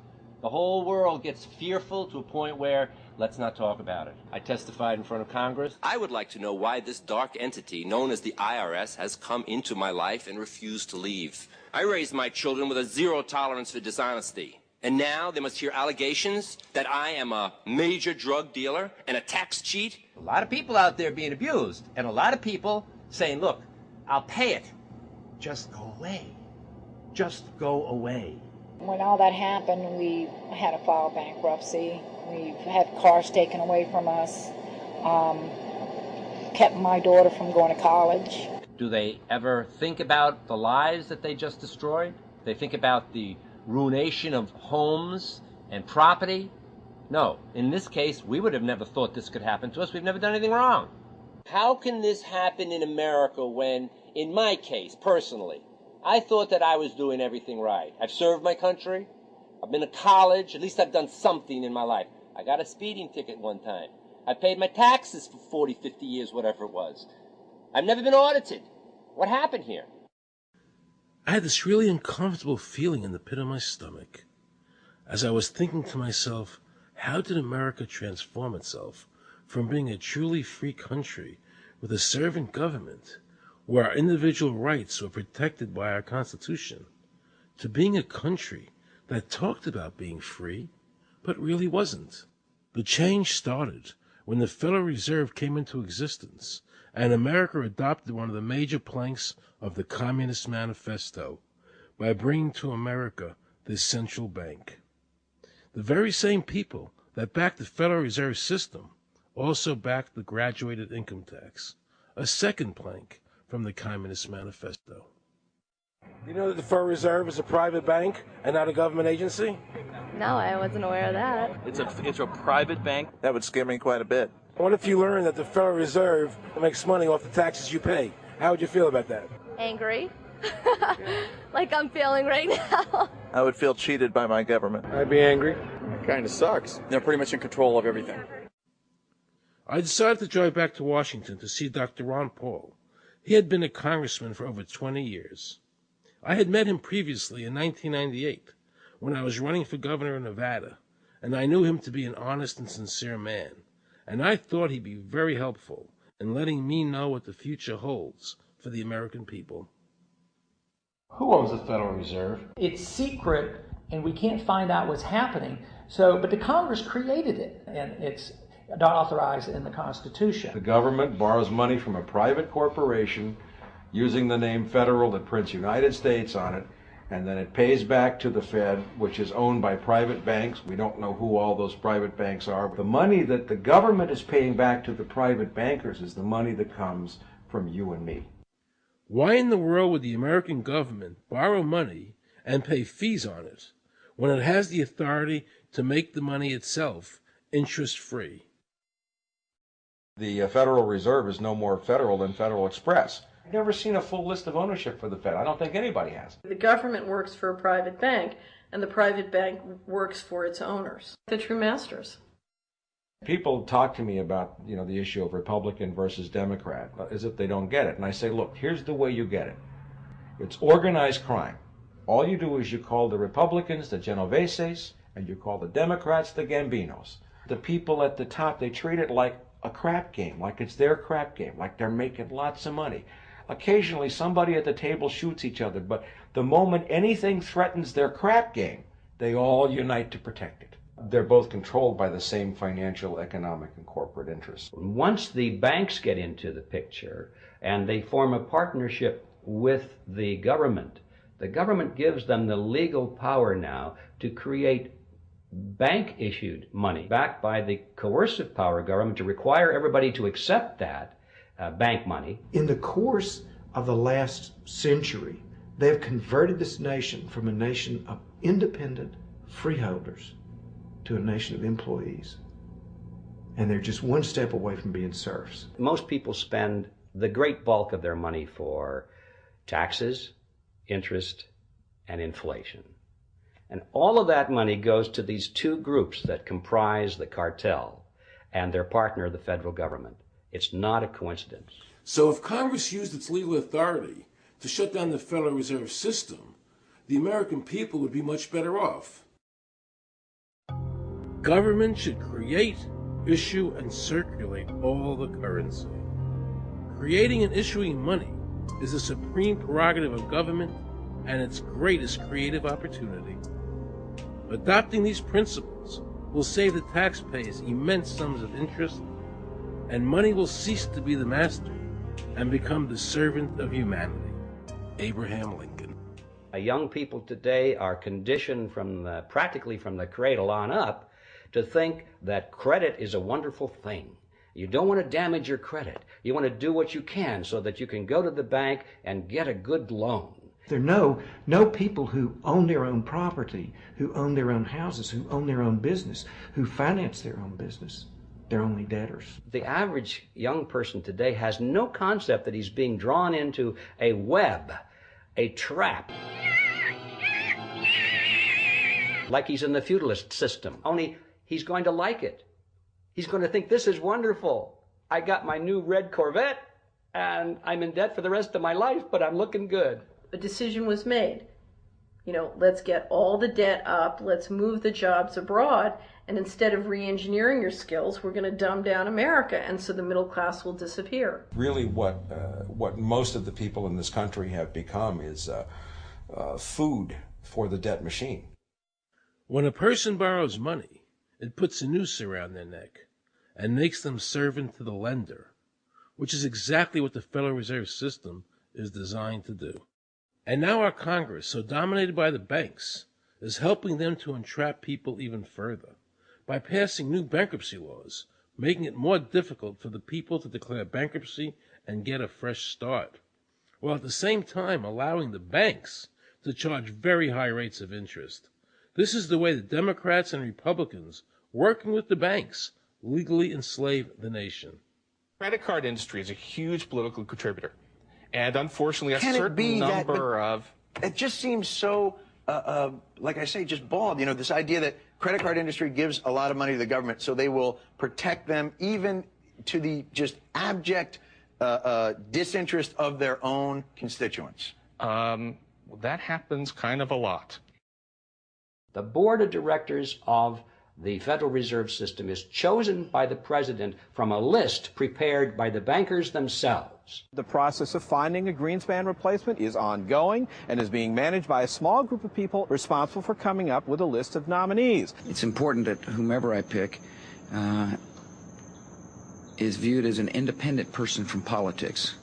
The whole world gets fearful to a point where let's not talk about it. I testified in front of Congress. I would like to know why this dark entity known as the IRS has come into my life and refused to leave. I raised my children with a zero tolerance for dishonesty. And now they must hear allegations that I am a major drug dealer and a tax cheat? A lot of people out there being abused, and a lot of people saying, look, I'll pay it. Just go away. Just go away. When all that happened, we had to file bankruptcy. We've had cars taken away from us, kept my daughter from going to college. Do they ever think about the lives that they just destroyed? They think about the ruination of homes and property? No. In this case, we would have never thought this could happen to us. We've never done anything wrong. How can this happen in America when, in my case, personally, I thought that I was doing everything right? I've served my country. I've been to college. At least I've done something in my life. I got a speeding ticket one time. I paid my taxes for 40, 50 years, whatever it was. I've never been audited. What happened here? I had this really uncomfortable feeling in the pit of my stomach as I was thinking to myself, how did America transform itself from being a truly free country with a servant government where our individual rights were protected by our Constitution to being a country that talked about being free but really wasn't? The change started when the Federal Reserve came into existence and America adopted one of the major planks of the Communist Manifesto by bringing to America this central bank. The very same people that backed the Federal Reserve System also backed the graduated income tax, a second plank from the Communist Manifesto. Do you know that the Federal Reserve is a private bank and not a government agency? No, I wasn't aware of that. It's a private bank? That would scare me quite a bit. What if you learned that the Federal Reserve makes money off the taxes you pay? How would you feel about that? Angry. Like I'm feeling right now. I would feel cheated by my government. I'd be angry. It kind of sucks. They're pretty much in control of everything. I decided to drive back to Washington to see Dr. Ron Paul. He had been a congressman for over 20 years. I had met him previously in 1998 when I was running for governor of Nevada, and I knew him to be an honest and sincere man, and I thought he'd be very helpful in letting me know what the future holds for the American people. Who owns the Federal Reserve? It's secret, and we can't find out what's happening. But the Congress created it, and it's not authorized in the Constitution. The government borrows money from a private corporation using the name Federal that prints United States on it, and then it pays back to the Fed, which is owned by private banks. We don't know who all those private banks are. The money that the government is paying back to the private bankers is the money that comes from you and me. Why in the world would the American government borrow money and pay fees on it when it has the authority to make the money itself interest-free? The Federal Reserve is no more federal than Federal Express. I've never seen a full list of ownership for the Fed. I don't think anybody has. The government works for a private bank, and the private bank works for its owners, the true masters. People talk to me about, the issue of Republican versus Democrat, as if they don't get it. And I say, look, here's the way you get it. It's organized crime. All you do is you call the Republicans the Genoveses, and you call the Democrats the Gambinos. The people at the top, they treat it like a crap game, like it's their crap game, like they're making lots of money. Occasionally, somebody at the table shoots each other, but the moment anything threatens their crap game, they all unite to protect it. They're both controlled by the same financial, economic, and corporate interests. Once the banks get into the picture and they form a partnership with the government gives them the legal power now to create bank-issued money backed by the coercive power of government to require everybody to accept that bank money. In the course of the last century, they have converted this nation from a nation of independent freeholders to a nation of employees. And they're just one step away from being serfs. Most people spend the great bulk of their money for taxes, interest, and inflation. And all of that money goes to these two groups that comprise the cartel and their partner, the federal government. It's not a coincidence. So if Congress used its legal authority to shut down the Federal Reserve System, the American people would be much better off. government should create, issue, and circulate all the currency. Creating and issuing money is the supreme prerogative of government and its greatest creative opportunity. Adopting these principles will save the taxpayers immense sums of interest, and money will cease to be the master and become the servant of humanity. Abraham Lincoln. Young people today are conditioned practically from the cradle on up to think that credit is a wonderful thing. You don't want to damage your credit. You want to do what you can so that you can go to the bank and get a good loan. There are no people who own their own property, who own their own houses, who own their own business, who finance their own business. They're only debtors. The average young person today has no concept that he's being drawn into a web, a trap. Like he's in the feudalist system, only he's going to like it. He's going to think, this is wonderful. I got my new red Corvette, and I'm in debt for the rest of my life, but I'm looking good. A decision was made. Let's get all the debt up, let's move the jobs abroad, and instead of re-engineering your skills, we're going to dumb down America, and so the middle class will disappear. Really what most of the people in this country have become is food for the debt machine. When a person borrows money, it puts a noose around their neck and makes them servant to the lender, which is exactly what the Federal Reserve System is designed to do. And now our Congress, so dominated by the banks, is helping them to entrap people even further by passing new bankruptcy laws, making it more difficult for the people to declare bankruptcy and get a fresh start, while at the same time allowing the banks to charge very high rates of interest. This is the way the Democrats and Republicans, working with the banks, legally enslave the nation. Credit card industry is a huge political contributor. And unfortunately, a certain number of... It just seems so, like I say, just bald. This idea that credit card industry gives a lot of money to the government, so they will protect them even to the just abject disinterest of their own constituents. That happens kind of a lot. The board of directors of the Federal Reserve System is chosen by the president from a list prepared by the bankers themselves. The process of finding a Greenspan replacement is ongoing and is being managed by a small group of people responsible for coming up with a list of nominees. It's important that whomever I pick is viewed as an independent person from politics.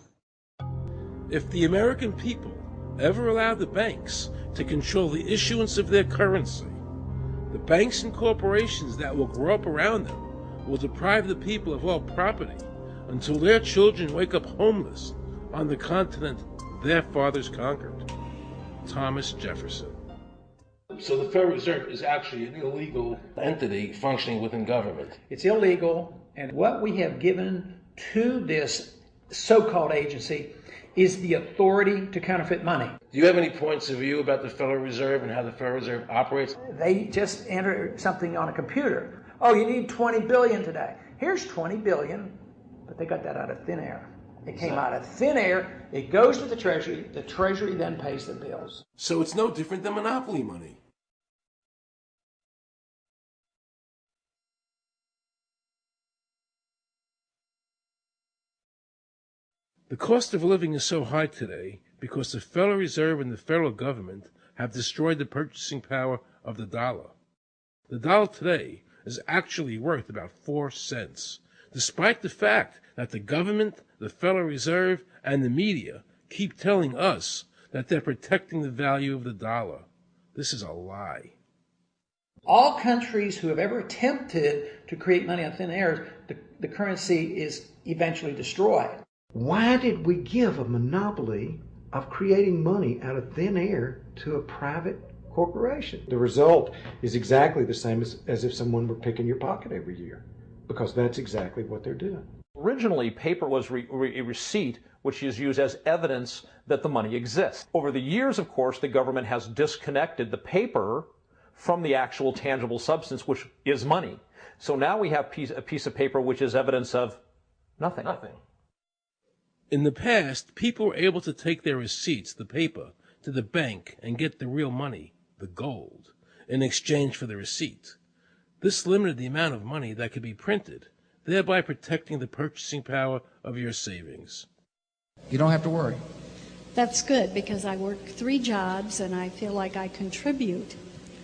If the American people ever allow the banks to control the issuance of their currency, the banks and corporations that will grow up around them will deprive the people of all property until their children wake up homeless on the continent their fathers conquered. Thomas Jefferson. So the Federal Reserve is actually an illegal entity functioning within government. It's illegal, and what we have given to this so-called agency is the authority to counterfeit money. Do you have any points of view about the Federal Reserve and how the Federal Reserve operates? They just enter something on a computer. Oh, you need 20 billion today. Here's 20 billion, but they got that out of thin air. It came out of thin air, it goes to the Treasury then pays the bills. So it's no different than monopoly money. The cost of living is so high today because the Federal Reserve and the federal government have destroyed the purchasing power of the dollar. The dollar today is actually worth about 4 cents, despite the fact that the government, the Federal Reserve, and the media keep telling us that they're protecting the value of the dollar. This is a lie. All countries who have ever attempted to create money on thin air, the currency is eventually destroyed. Why did we give a monopoly of creating money out of thin air to a private corporation? The result is exactly the same as if someone were picking your pocket every year, because that's exactly what they're doing. Originally, paper was a receipt which is used as evidence that the money exists. Over the years, of course, the government has disconnected the paper from the actual tangible substance, which is money. So now we have a piece of paper which is evidence of nothing. In the past, people were able to take their receipts, the paper, to the bank and get the real money, the gold, in exchange for the receipt. This limited the amount of money that could be printed, thereby protecting the purchasing power of your savings. You don't have to worry. That's good because I work 3 jobs and I feel like I contribute.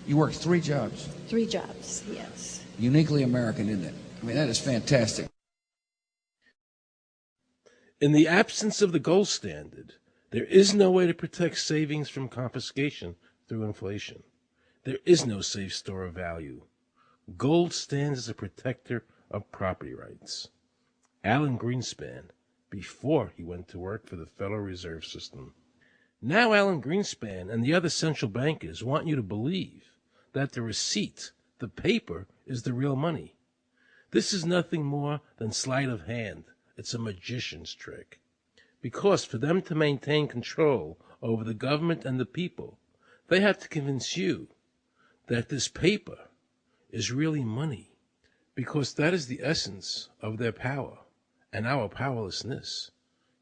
You work 3 jobs. 3 jobs, yes. Uniquely American, isn't it? I mean, that is fantastic. In the absence of the gold standard, there is no way to protect savings from confiscation through inflation. There is no safe store of value. Gold stands as a protector of property rights. Alan Greenspan, before he went to work for the Federal Reserve System. Now Alan Greenspan and the other central bankers want you to believe that the receipt, the paper, is the real money. This is nothing more than sleight of hand. It's a magician's trick. Because for them to maintain control over the government and the people, they have to convince you that this paper is really money. Because that is the essence of their power and our powerlessness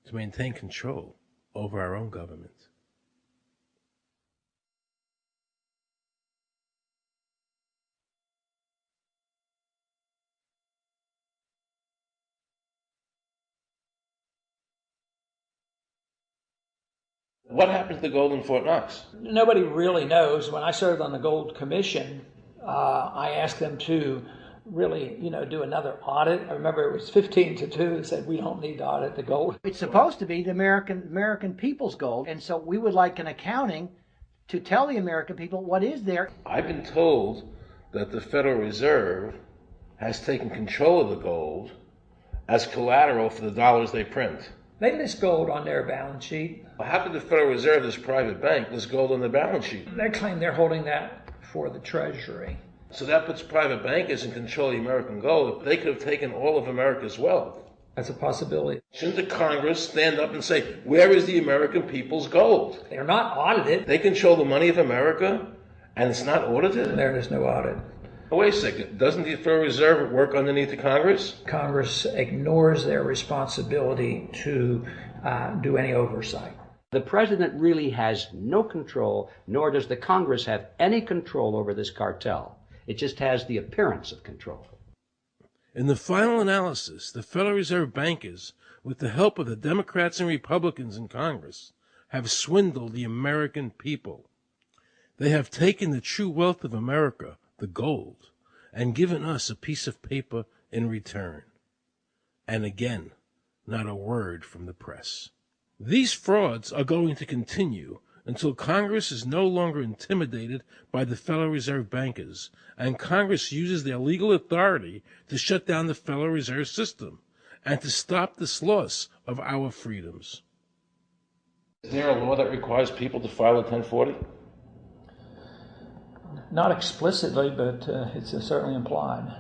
to maintain control over our own government. What happened to the gold in Fort Knox? Nobody really knows. When I served on the Gold Commission, I asked them to really, do another audit. I remember it was 15-2 that said we don't need to audit the gold. It's supposed to be the American people's gold, and so we would like an accounting to tell the American people what is there. I've been told that the Federal Reserve has taken control of the gold as collateral for the dollars they print. They list gold on their balance sheet. How could the Federal Reserve, this private bank, list gold on their balance sheet? They claim they're holding that for the Treasury. So that puts private bankers in control of the American gold. They could have taken all of America's wealth. That's a possibility. Shouldn't the Congress stand up and say, where is the American people's gold? They're not audited. They control the money of America, and it's not audited? There is no audit. Oh, wait a second. Doesn't the Federal Reserve work underneath the Congress? Congress ignores their responsibility to do any oversight. The president really has no control, nor does the Congress have any control over this cartel. It just has the appearance of control. In the final analysis, the Federal Reserve bankers, with the help of the Democrats and Republicans in Congress, have swindled the American people. They have taken the true wealth of America, the gold, and given us a piece of paper in return. And again, not a word from the press. These frauds are going to continue until Congress is no longer intimidated by the Federal Reserve bankers, and Congress uses their legal authority to shut down the Federal Reserve System and to stop this loss of our freedoms. Is there a law that requires people to file a 1040? Not explicitly, but it's certainly implied.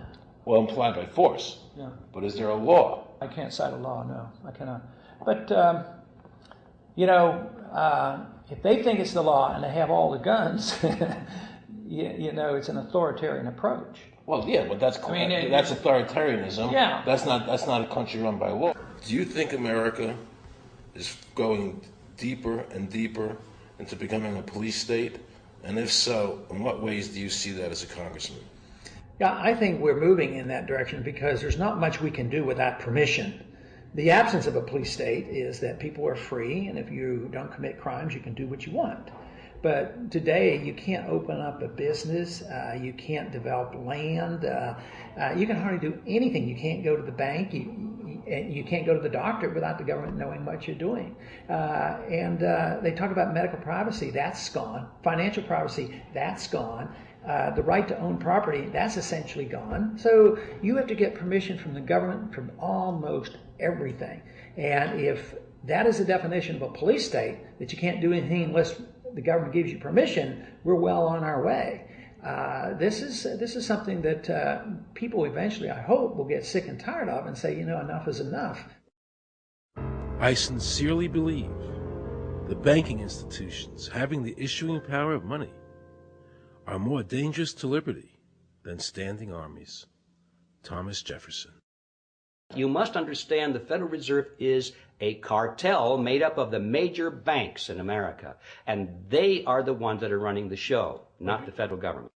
Well, implied by force. Yeah. But is there a law? I can't cite a law, no. I cannot. But, if they think it's the law and they have all the guns, it's an authoritarian approach. Well, yeah, but that's authoritarianism. Yeah. That's not a country run by law. Do you think America is going deeper and deeper into becoming a police state? And if so, in what ways do you see that as a congressman? Yeah, I think we're moving in that direction because there's not much we can do without permission. The absence of a police state is that people are free, and if you don't commit crimes, you can do what you want. But today, you can't open up a business, you can't develop land, you can hardly do anything. You can't go to the bank, you can't go to the doctor without the government knowing what you're doing. And they talk about medical privacy, that's gone. Financial privacy, that's gone. The right to own property, that's essentially gone. So you have to get permission from the government from almost everything. And if that is the definition of a police state, that you can't do anything unless the government gives you permission, we're well on our way. This is something that people eventually, I hope, will get sick and tired of and say, enough is enough. I sincerely believe the banking institutions having the issuing power of money are more dangerous to liberty than standing armies. Thomas Jefferson. You must understand the Federal Reserve is a cartel made up of the major banks in America, and they are the ones that are running the show, not the federal government.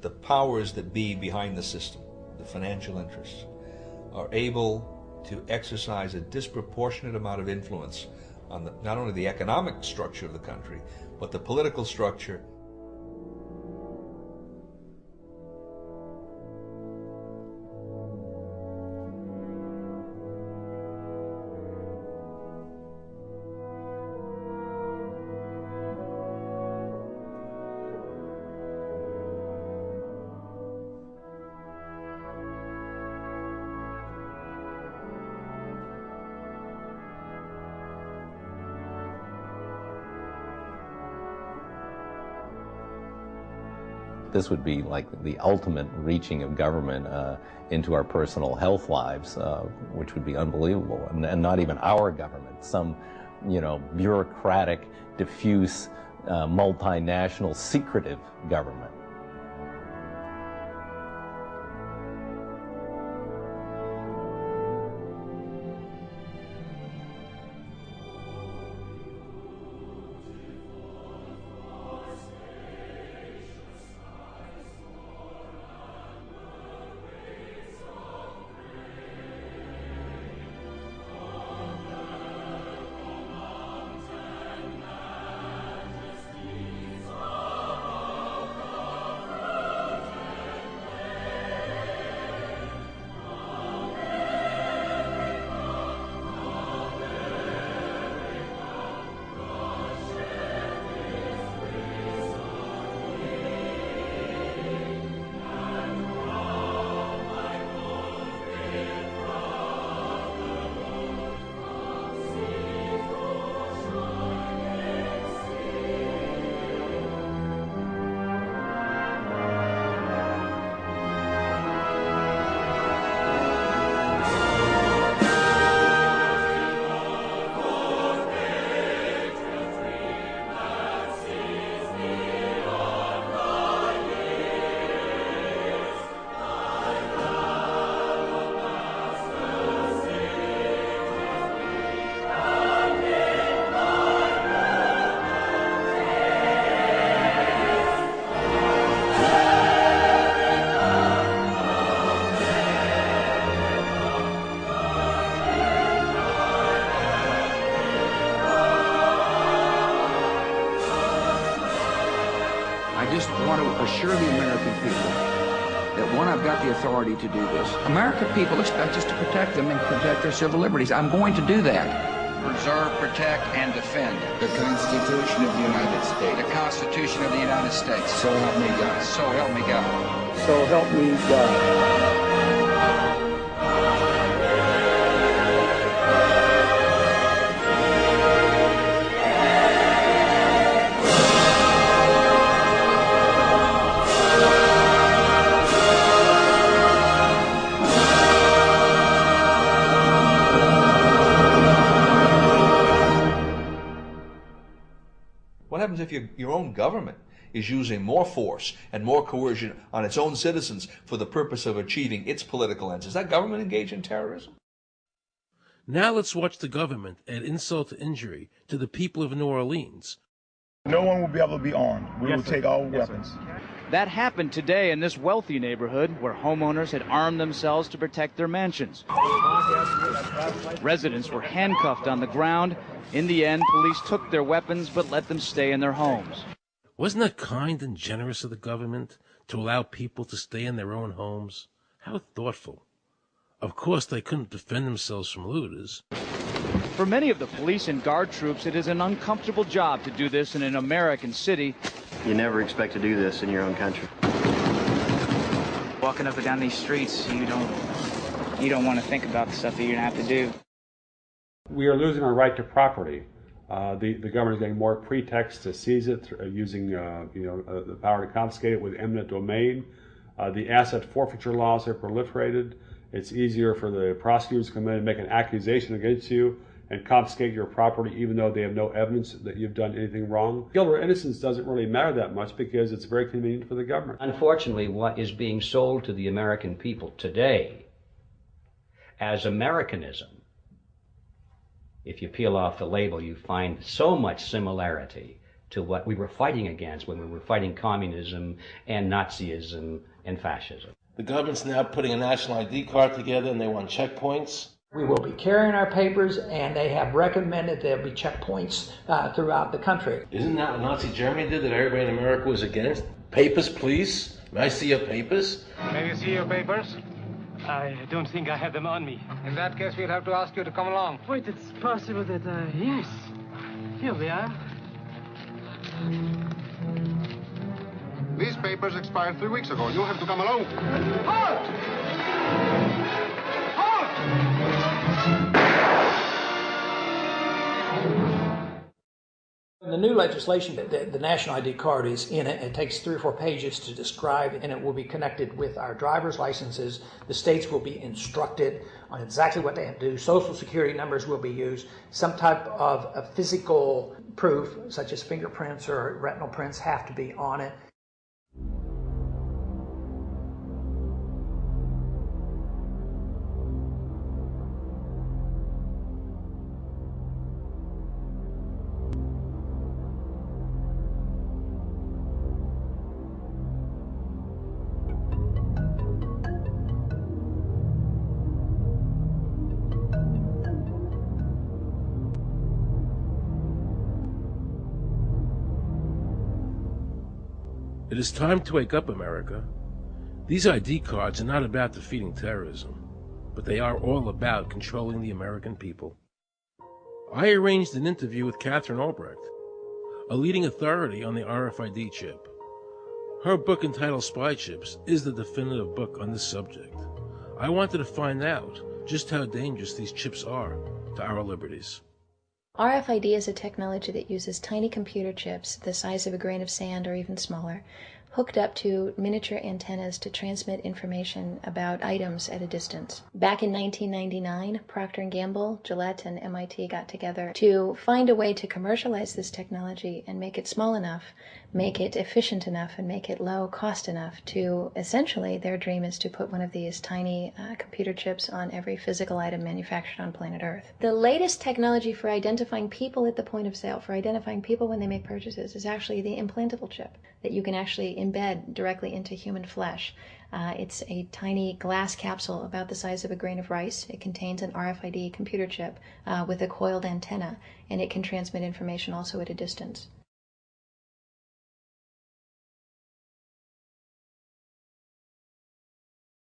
the powers that be behind the system, the financial interests, are able to exercise a disproportionate amount of influence on not only the economic structure of the country, but the political structure. This would be like the ultimate reaching of government into our personal health lives, which would be unbelievable. And not even our government, some, bureaucratic, diffuse, multinational, secretive government. Assure the American people that, one, I've got the authority to do this. American people expect us to protect them and protect their civil liberties. I'm going to do that. Preserve, protect, and defend the Constitution of the United States. The Constitution of the United States. So help me God. So help me God. So help me God. What happens if your own government is using more force and more coercion on its own citizens for the purpose of achieving its political ends? Is that government engaged in terrorism? Now let's watch the government add insult to injury to the people of New Orleans. No one will be able to be armed. We will take all weapons. That happened today in this wealthy neighborhood where homeowners had armed themselves to protect their mansions. Residents were handcuffed on the ground. In the end, police took their weapons but let them stay in their homes. Wasn't that kind and generous of the government to allow people to stay in their own homes? How thoughtful. Of course, they couldn't defend themselves from looters. For many of the police and guard troops, it is an uncomfortable job to do this in an American city. You never expect to do this in your own country. Walking up and down these streets, you don't want to think about the stuff that you're going to have to do. We are losing our right to property. The government is getting more pretext to seize it, using the power to confiscate it with eminent domain. The asset forfeiture laws have proliferated. It's easier for the prosecutors to come in and make an accusation against you and confiscate your property even though they have no evidence that you've done anything wrong. Guilt or innocence doesn't really matter that much because it's very convenient for the government. Unfortunately, what is being sold to the American people today as Americanism, if you peel off the label, you find so much similarity to what we were fighting against when we were fighting communism and Nazism and fascism. The government's now putting a national ID card together and they want checkpoints. We will be carrying our papers, and they have recommended there'll be checkpoints throughout the country. Isn't that what Nazi Germany did that everybody in America was against? Papers, please. May I see your papers? May we see your papers? I don't think I have them on me. In that case, we'll have to ask you to come along. Wait, it's possible that, yes. Here we are. These papers expired 3 weeks ago. You'll have to come along. Halt! The new legislation, the national ID card is in it. It takes 3 or 4 pages to describe, and it will be connected with our driver's licenses. The states will be instructed on exactly what they have to do. Social security numbers will be used. Some type of a physical proof, such as fingerprints or retinal prints, have to be on it. It is time to wake up, America. These ID cards are not about defeating terrorism, but they are all about controlling the American people. I arranged an interview with Catherine Albrecht, a leading authority on the RFID chip. Her book entitled Spy Chips is the definitive book on this subject. I wanted to find out just how dangerous these chips are to our liberties. RFID is a technology that uses tiny computer chips the size of a grain of sand or even smaller, hooked up to miniature antennas to transmit information about items at a distance. Back in 1999, Procter & Gamble, Gillette, and MIT got together to find a way to commercialize this technology and make it small enough, make it efficient enough, and make it low cost enough to, essentially, their dream is to put one of these tiny computer chips on every physical item manufactured on planet Earth. The latest technology for identifying people at the point of sale, for identifying people when they make purchases, is actually the implantable chip that you can actually embed directly into human flesh. It's a tiny glass capsule about the size of a grain of rice. It contains an RFID computer chip with a coiled antenna, and it can transmit information also at a distance.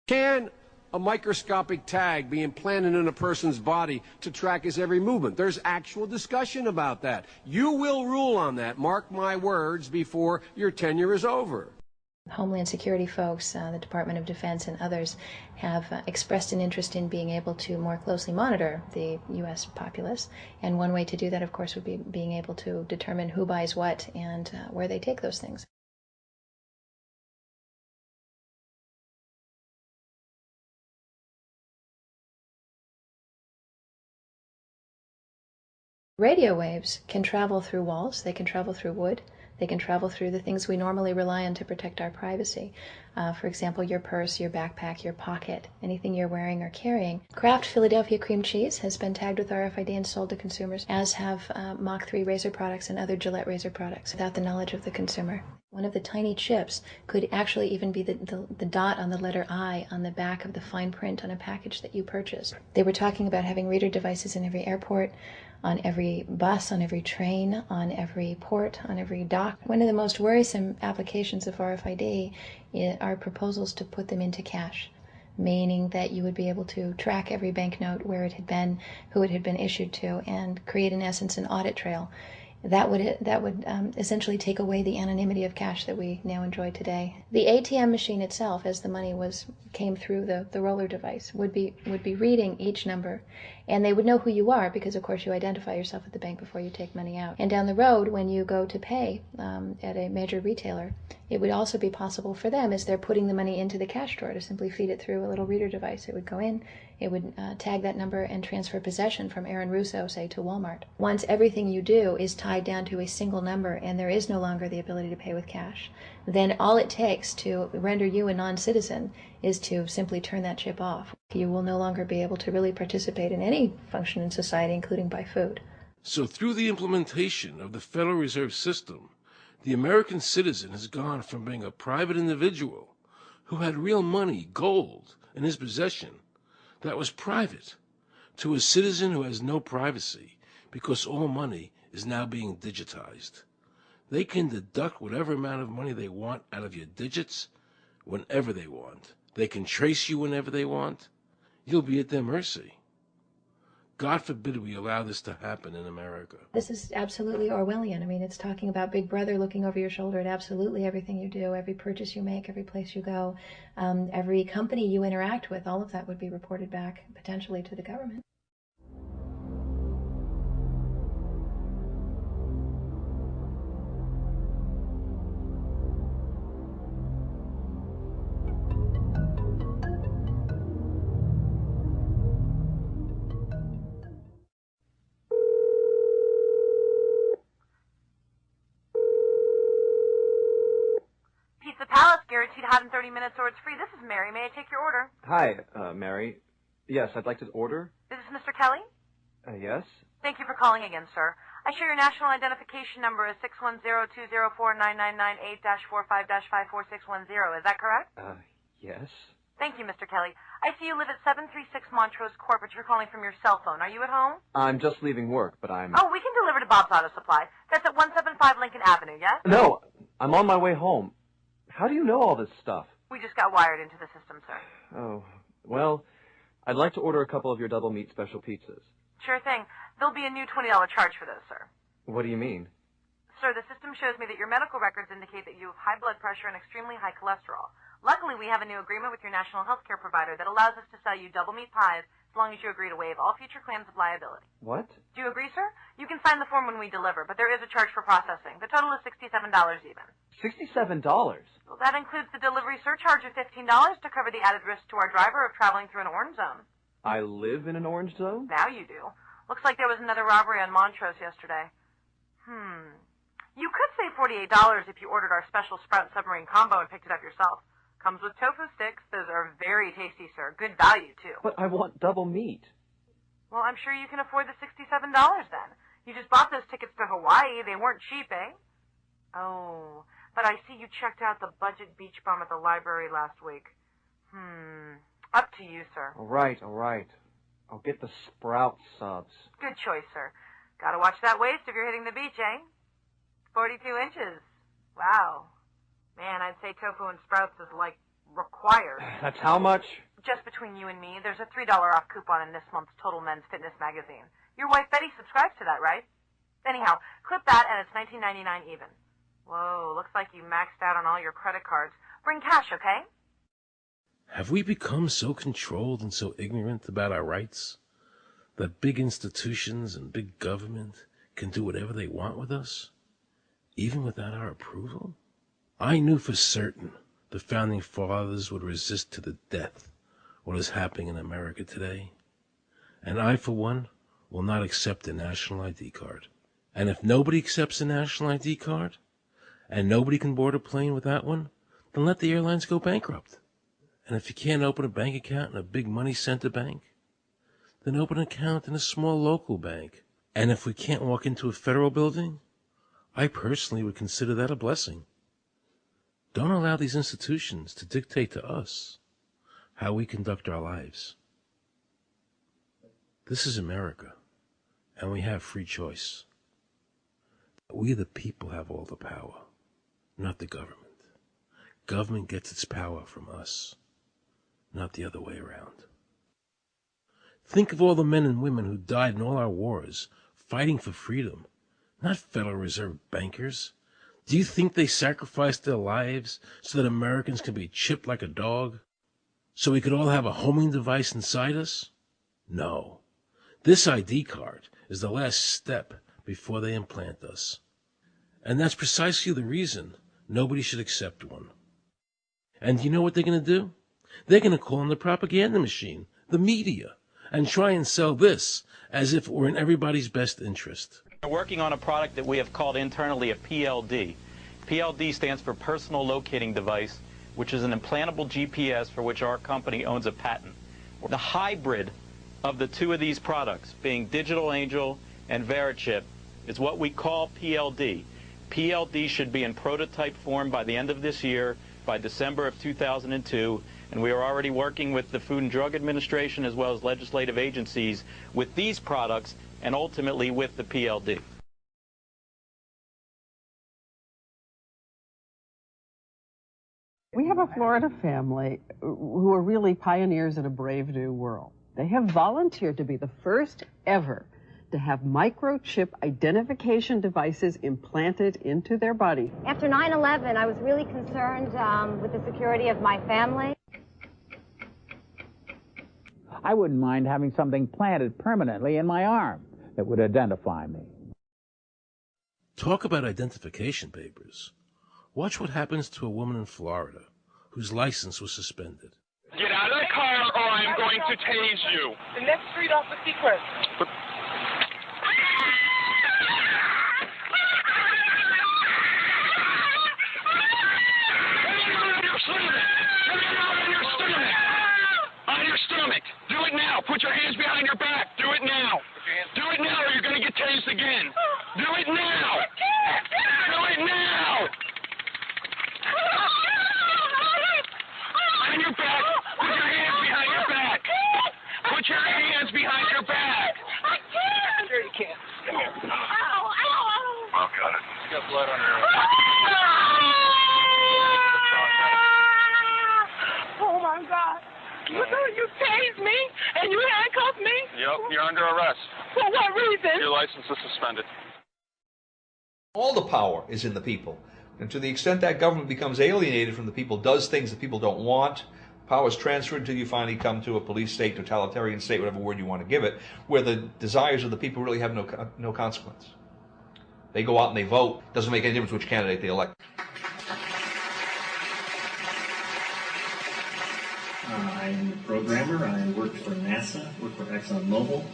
Can a microscopic tag be implanted in a person's body to track his every movement? There's actual discussion about that. You will rule on that, mark my words, before your tenure is over. Homeland Security folks, the Department of Defense, and others have expressed an interest in being able to more closely monitor the U.S. populace. And one way to do that, of course, would be being able to determine who buys what and where they take those things. Radio waves can travel through walls, they can travel through wood, they can travel through the things we normally rely on to protect our privacy. For example, your purse, your backpack, your pocket, anything you're wearing or carrying. Kraft Philadelphia cream cheese has been tagged with RFID and sold to consumers, as have Mach 3 razor products and other Gillette razor products, without the knowledge of the consumer. One of the tiny chips could actually even be the dot on the letter I on the back of the fine print on a package that you purchased. They were talking about having reader devices in every airport, on every bus, on every train, on every port, on every dock. One of the most worrisome applications of RFID are proposals to put them into cash, meaning that you would be able to track every banknote, where it had been, who it had been issued to, and create, in essence, an audit trail. That would essentially take away the anonymity of cash that we now enjoy today. The ATM machine itself, as the money came through the roller device, would be reading each number, and they would know who you are because, of course, you identify yourself at the bank before you take money out. And down the road, when you go to pay at a major retailer, it would also be possible for them, as they're putting the money into the cash drawer, to simply feed it through a little reader device. It would go in, it would tag that number and transfer possession from Aaron Russo, say, to Walmart. Once everything you do is tied down to a single number and there is no longer the ability to pay with cash, then all it takes to render you a non-citizen is to simply turn that chip off. You will no longer be able to really participate in any function in society, including buy food. So through the implementation of the Federal Reserve System, the American citizen has gone from being a private individual who had real money, gold, in his possession that was private, to a citizen who has no privacy because all money is now being digitized. They can deduct whatever amount of money they want out of your digits whenever they want. They can trace you whenever they want. You'll be at their mercy. God forbid we allow this to happen in America. This is absolutely Orwellian. I mean, it's talking about Big Brother looking over your shoulder at absolutely everything you do, every purchase you make, every place you go, every company you interact with. All of that would be reported back potentially to the government. Guaranteed hot in 30 minutes or it's free. This is Mary. May I take your order? Hi, Mary. Yes, I'd like to order. Is this Mr. Kelly? Yes. Thank you for calling again, sir. I show your national identification number is 610-204-999-8-45-54610. Is that correct? Yes. Thank you, Mr. Kelly. I see you live at 736 Montrose Court, but you're calling from your cell phone. Are you at home? I'm just leaving work, but I'm... Oh, we can deliver to Bob's Auto Supply. That's at 175 Lincoln Avenue, yes? No, I'm on my way home. How do you know all this stuff? We just got wired into the system, sir. Oh, well, I'd like to order a couple of your double meat special pizzas. Sure thing. There'll be a new $20 charge for those, sir. What do you mean? Sir, the system shows me that your medical records indicate that you have high blood pressure and extremely high cholesterol. Luckily, we have a new agreement with your national health care provider that allows us to sell you double meat pies as long as you agree to waive all future claims of liability. What? Do you agree, sir? You can sign the form when we deliver, but there is a charge for processing. The total is $67 even. $67? Well, that includes the delivery surcharge of $15 to cover the added risk to our driver of traveling through an orange zone. I live in an orange zone? Now you do. Looks like there was another robbery on Montrose yesterday. You could save $48 if you ordered our special Sprout Submarine Combo and picked it up yourself. Comes with tofu sticks. Those are very tasty, sir. Good value, too. But I want double meat. Well, I'm sure you can afford the $67 then. You just bought those tickets to Hawaii. They weren't cheap, eh? Oh, but I see you checked out the budget beach bum at the library last week. Up to you, sir. All right. I'll get the Sprout subs. Good choice, sir. Gotta watch that waist if you're hitting the beach, eh? 42 inches. Wow. Man, I'd say tofu and Sprouts is, like, required. That's how much? Just between you and me, there's a $3 off coupon in this month's Total Men's Fitness magazine. Your wife Betty subscribes to that, right? Anyhow, clip that and it's $19.99 even. Whoa, looks like you maxed out on all your credit cards. Bring cash, okay? Have we become so controlled and so ignorant about our rights that big institutions and big government can do whatever they want with us, even without our approval? I knew for certain the Founding Fathers would resist to the death what is happening in America today. And I, for one, will not accept a national ID card. And if nobody accepts a national ID card, and nobody can board a plane without one, then let the airlines go bankrupt. And if you can't open a bank account in a big money center bank, then open an account in a small local bank. And if we can't walk into a federal building, I personally would consider that a blessing. Don't allow these institutions to dictate to us how we conduct our lives. This is America, and we have free choice. We the people have all the power, not the government. Government gets its power from us, not the other way around. Think of all the men and women who died in all our wars, fighting for freedom, not Federal Reserve bankers. Do you think they sacrificed their lives so that Americans can be chipped like a dog? So we could all have a homing device inside us? No. This ID card is the last step before they implant us. And that's precisely the reason nobody should accept one. And you know what they're going to do? They're going to call on the propaganda machine, the media, and try and sell this as if it were in everybody's best interest. We're working on a product that we have called internally a PLD. PLD stands for Personal Locating Device, which is an implantable GPS for which our company owns a patent. The hybrid of the two of these products, being Digital Angel and Verichip is what we call PLD. PLD should be in prototype form by the end of this year, by December of 2002, and we are already working with the Food and Drug Administration as well as legislative agencies with these products and ultimately with the PLD. We have a Florida family who are really pioneers in a brave new world. They have volunteered to be the first ever to have microchip identification devices implanted into their body. After 9/11, I was really concerned with the security of my family. I wouldn't mind having something planted permanently in my arm that would identify me. Talk about identification papers. Watch what happens to a woman in Florida whose license was suspended. Get out of the car or I'm going to tase you. The next street off the Secret. On your stomach. Do it now. Put your hands behind your back. Do it now. Do it now or you're going to get tased again. Do it now. Do it now. On your back. Put your hands behind your back. Put your hands behind your back. I can't. Sure you can. Come here. Ow, ow. Oh, got it. You got blood on your Oh, my God. You tased me and you handcuffed me? Yep, you're under arrest. For what reason? Your license is suspended. All the power is in the people. And to the extent that government becomes alienated from the people, does things that people don't want, power is transferred until you finally come to a police state, totalitarian state, whatever word you want to give it, where the desires of the people really have no consequence. They go out and they vote. Doesn't make any difference which candidate they elect. I'm a programmer. I work for NASA, work for ExxonMobil,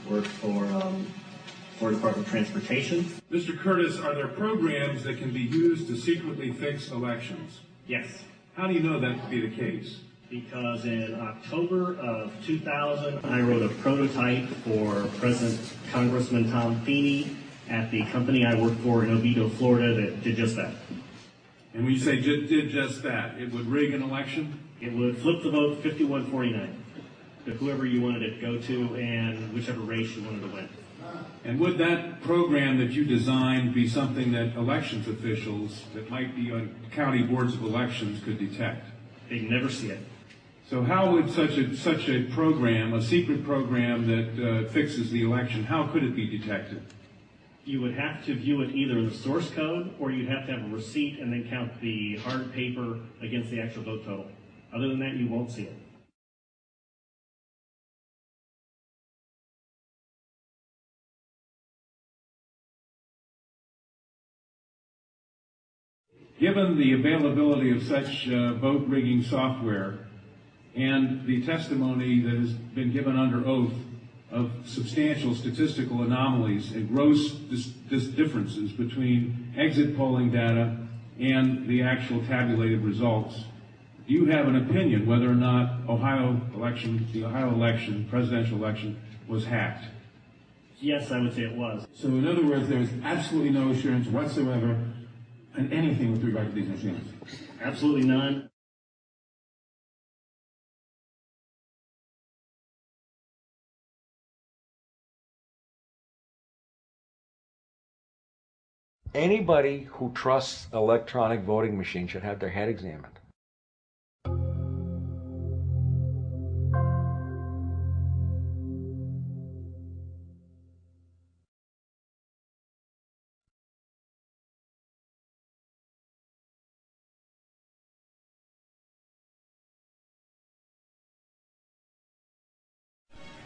work for Florida Department of Transportation. Mr. Curtis, are there programs that can be used to secretly fix elections? Yes. How do you know that to be the case? Because in October of 2000, I wrote a prototype for President Congressman Tom Feeney at the company I worked for in Oviedo, Florida, that did just that. And when you say did just that, it would rig an election? It would flip the vote 51-49 to whoever you wanted it to go to and whichever race you wanted to win. And would that program that you designed be something that elections officials that might be on county boards of elections could detect? They'd never see it. So how would such a program, a secret program that fixes the election, how could it be detected? You would have to view it either in the source code or you'd have to have a receipt and then count the hard paper against the actual vote total. Other than that, you won't see it. Given the availability of such vote rigging software and the testimony that has been given under oath of substantial statistical anomalies and gross differences between exit polling data and the actual tabulated results, do you have an opinion whether or not the Ohio election, presidential election, was hacked? Yes, I would say it was. So in other words, there is absolutely no assurance whatsoever in anything with regard to these machines? Absolutely none. Anybody who trusts electronic voting machines should have their head examined.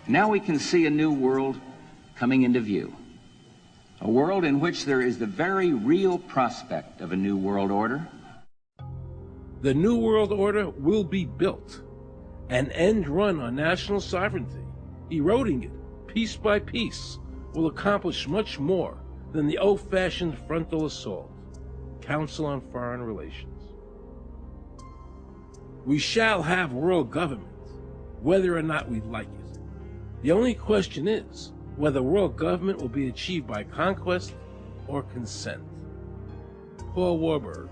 Now we can see a new world coming into view. A world in which there is the very real prospect of a new world order. The new world order will be built, an end run on national sovereignty, eroding it piece by piece, will accomplish much more than the old-fashioned frontal assault, Council on Foreign Relations. We shall have world government, whether or not we like it. The only question is, whether world government will be achieved by conquest or consent. Paul Warburg,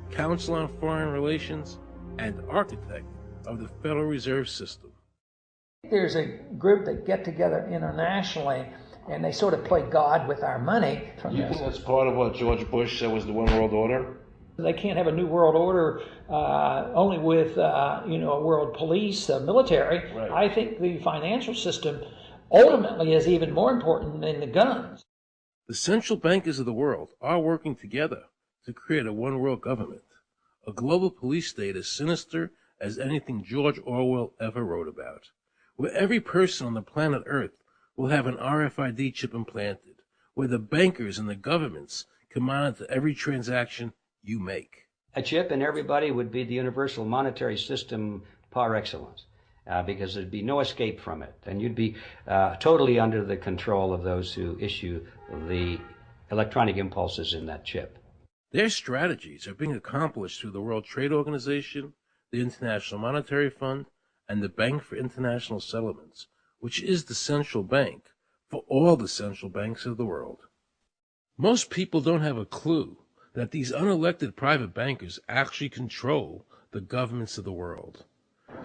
Counsel on Foreign Relations and architect of the Federal Reserve System. There's a group that get together internationally and they sort of play God with our money. You think that's part of what George Bush said was the one world order? They can't have a new world order only with a world police, military. Right. I think the financial system ultimately is even more important than the guns. The central bankers of the world are working together to create a one world government, a global police state as sinister as anything George Orwell ever wrote about, where every person on the planet Earth will have an RFID chip implanted, where the bankers and the governments can monitor every transaction you make. A chip in everybody would be the universal monetary system par excellence, because there'd be no escape from it, and you'd be totally under the control of those who issue the electronic impulses in that chip. Their strategies are being accomplished through the World Trade Organization, the International Monetary Fund, and the Bank for International Settlements, which is the central bank for all the central banks of the world. Most people don't have a clue that these unelected private bankers actually control the governments of the world.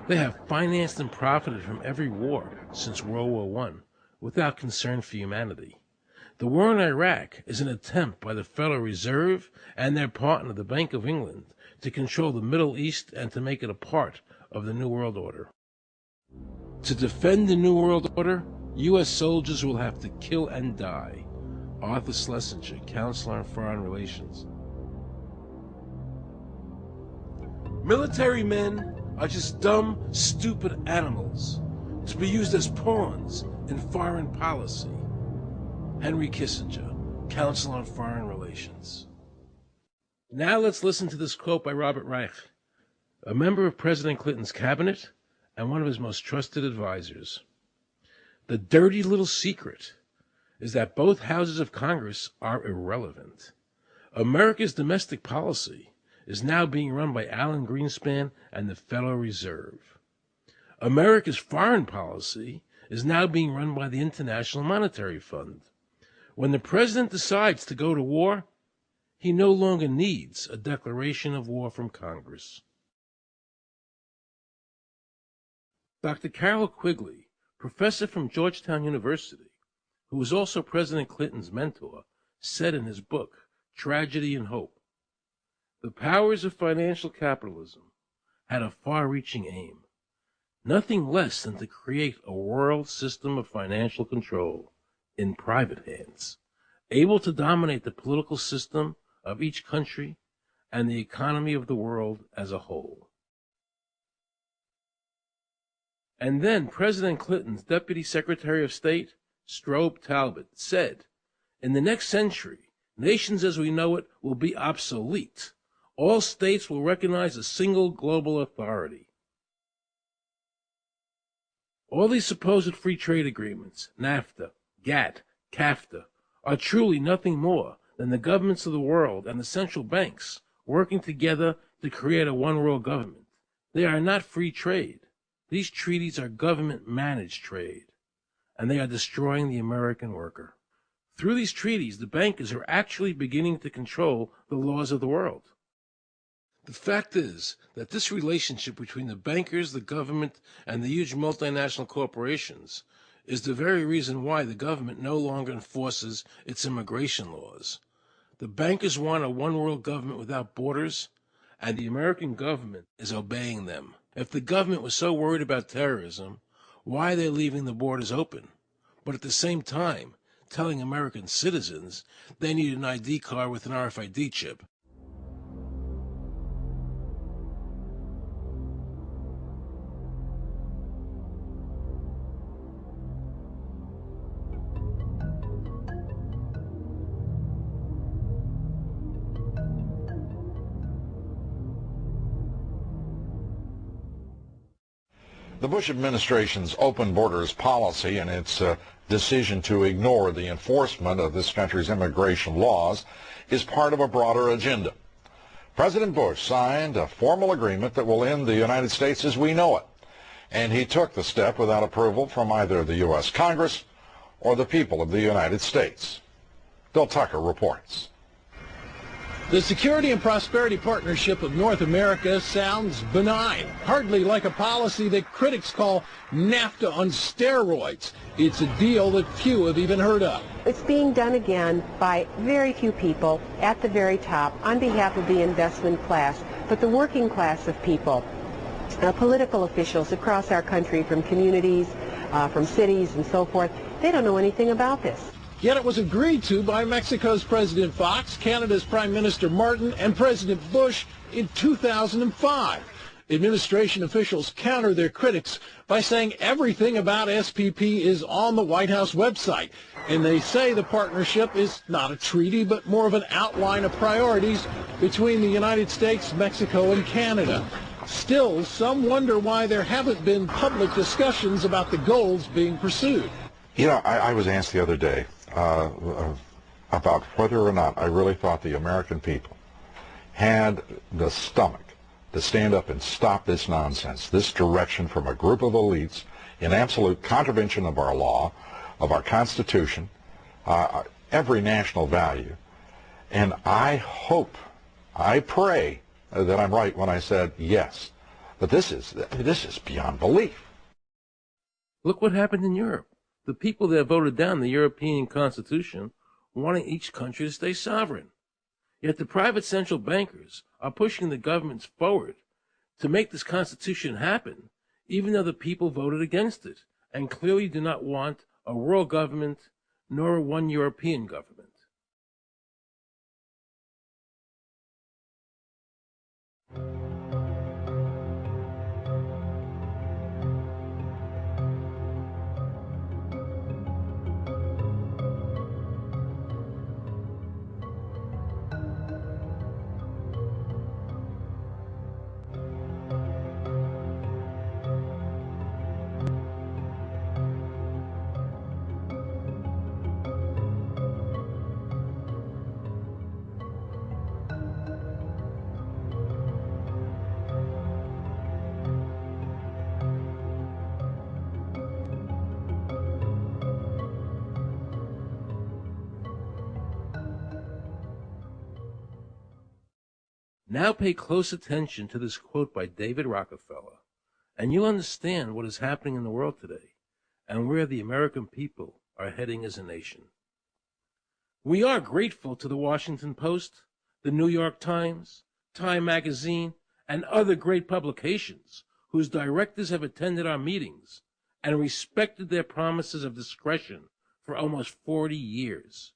They have financed and profited from every war since World War I without concern for humanity. The war in Iraq is an attempt by the Federal Reserve and their partner, the Bank of England, to control the Middle East and to make it a part of the New World Order. To defend the New World Order, U.S. soldiers will have to kill and die. Arthur Schlesinger, Counselor on Foreign Relations. Military men are just dumb, stupid animals to be used as pawns in foreign policy. Henry Kissinger, Counsel on Foreign Relations. Now let's listen to this quote by Robert Reich, a member of President Clinton's cabinet and one of his most trusted advisors. The dirty little secret is that both houses of Congress are irrelevant. America's domestic policy is now being run by Alan Greenspan and the Federal Reserve. America's foreign policy is now being run by the International Monetary Fund. When the president decides to go to war, he no longer needs a declaration of war from Congress. Dr. Carol Quigley, professor from Georgetown University, who was also President Clinton's mentor, said in his book, Tragedy and Hope, the powers of financial capitalism had a far-reaching aim, nothing less than to create a world system of financial control in private hands, able to dominate the political system of each country and the economy of the world as a whole. And then President Clinton's Deputy Secretary of State, Strobe Talbot, said, in the next century, nations as we know it will be obsolete. All states will recognize a single global authority. All these supposed free trade agreements, NAFTA, GATT, CAFTA, are truly nothing more than the governments of the world and the central banks working together to create a one-world government. They are not free trade. These treaties are government-managed trade, and they are destroying the American worker. Through these treaties, the bankers are actually beginning to control the laws of the world. The fact is that this relationship between the bankers, the government, and the huge multinational corporations is the very reason why the government no longer enforces its immigration laws. The bankers want a one-world government without borders, and the American government is obeying them. If the government was so worried about terrorism, why are they leaving the borders open, but at the same time telling American citizens they need an ID card with an RFID chip? The Bush administration's open borders policy and its decision to ignore the enforcement of this country's immigration laws is part of a broader agenda. President Bush signed a formal agreement that will end the United States as we know it, and he took the step without approval from either the U.S. Congress or the people of the United States. Bill Tucker reports. The Security and Prosperity Partnership of North America sounds benign, hardly like a policy that critics call NAFTA on steroids. It's a deal that few have even heard of. It's being done again by very few people at the very top on behalf of the investment class, but the working class of people, political officials across our country, from communities, from cities and so forth, they don't know anything about this. Yet it was agreed to by Mexico's President Fox, Canada's Prime Minister Martin, and President Bush in 2005. Administration officials counter their critics by saying everything about SPP is on the White House website. And they say the partnership is not a treaty, but more of an outline of priorities between the United States, Mexico, and Canada. Still, some wonder why there haven't been public discussions about the goals being pursued. You know, I was asked the other day about whether or not I really thought the American people had the stomach to stand up and stop this nonsense, this direction from a group of elites in absolute contravention of our law, of our Constitution, every national value. And I hope, I pray that I'm right when I said yes. But this is beyond belief. Look what happened in Europe. The people that voted down the European Constitution wanting each country to stay sovereign. Yet the private central bankers are pushing the governments forward to make this Constitution happen, even though the people voted against it and clearly do not want a world government nor one European government. Now pay close attention to this quote by David Rockefeller, and you'll understand what is happening in the world today and where the American people are heading as a nation. We are grateful to the Washington Post, the New York Times, Time Magazine, and other great publications whose directors have attended our meetings and respected their promises of discretion for almost 40 years.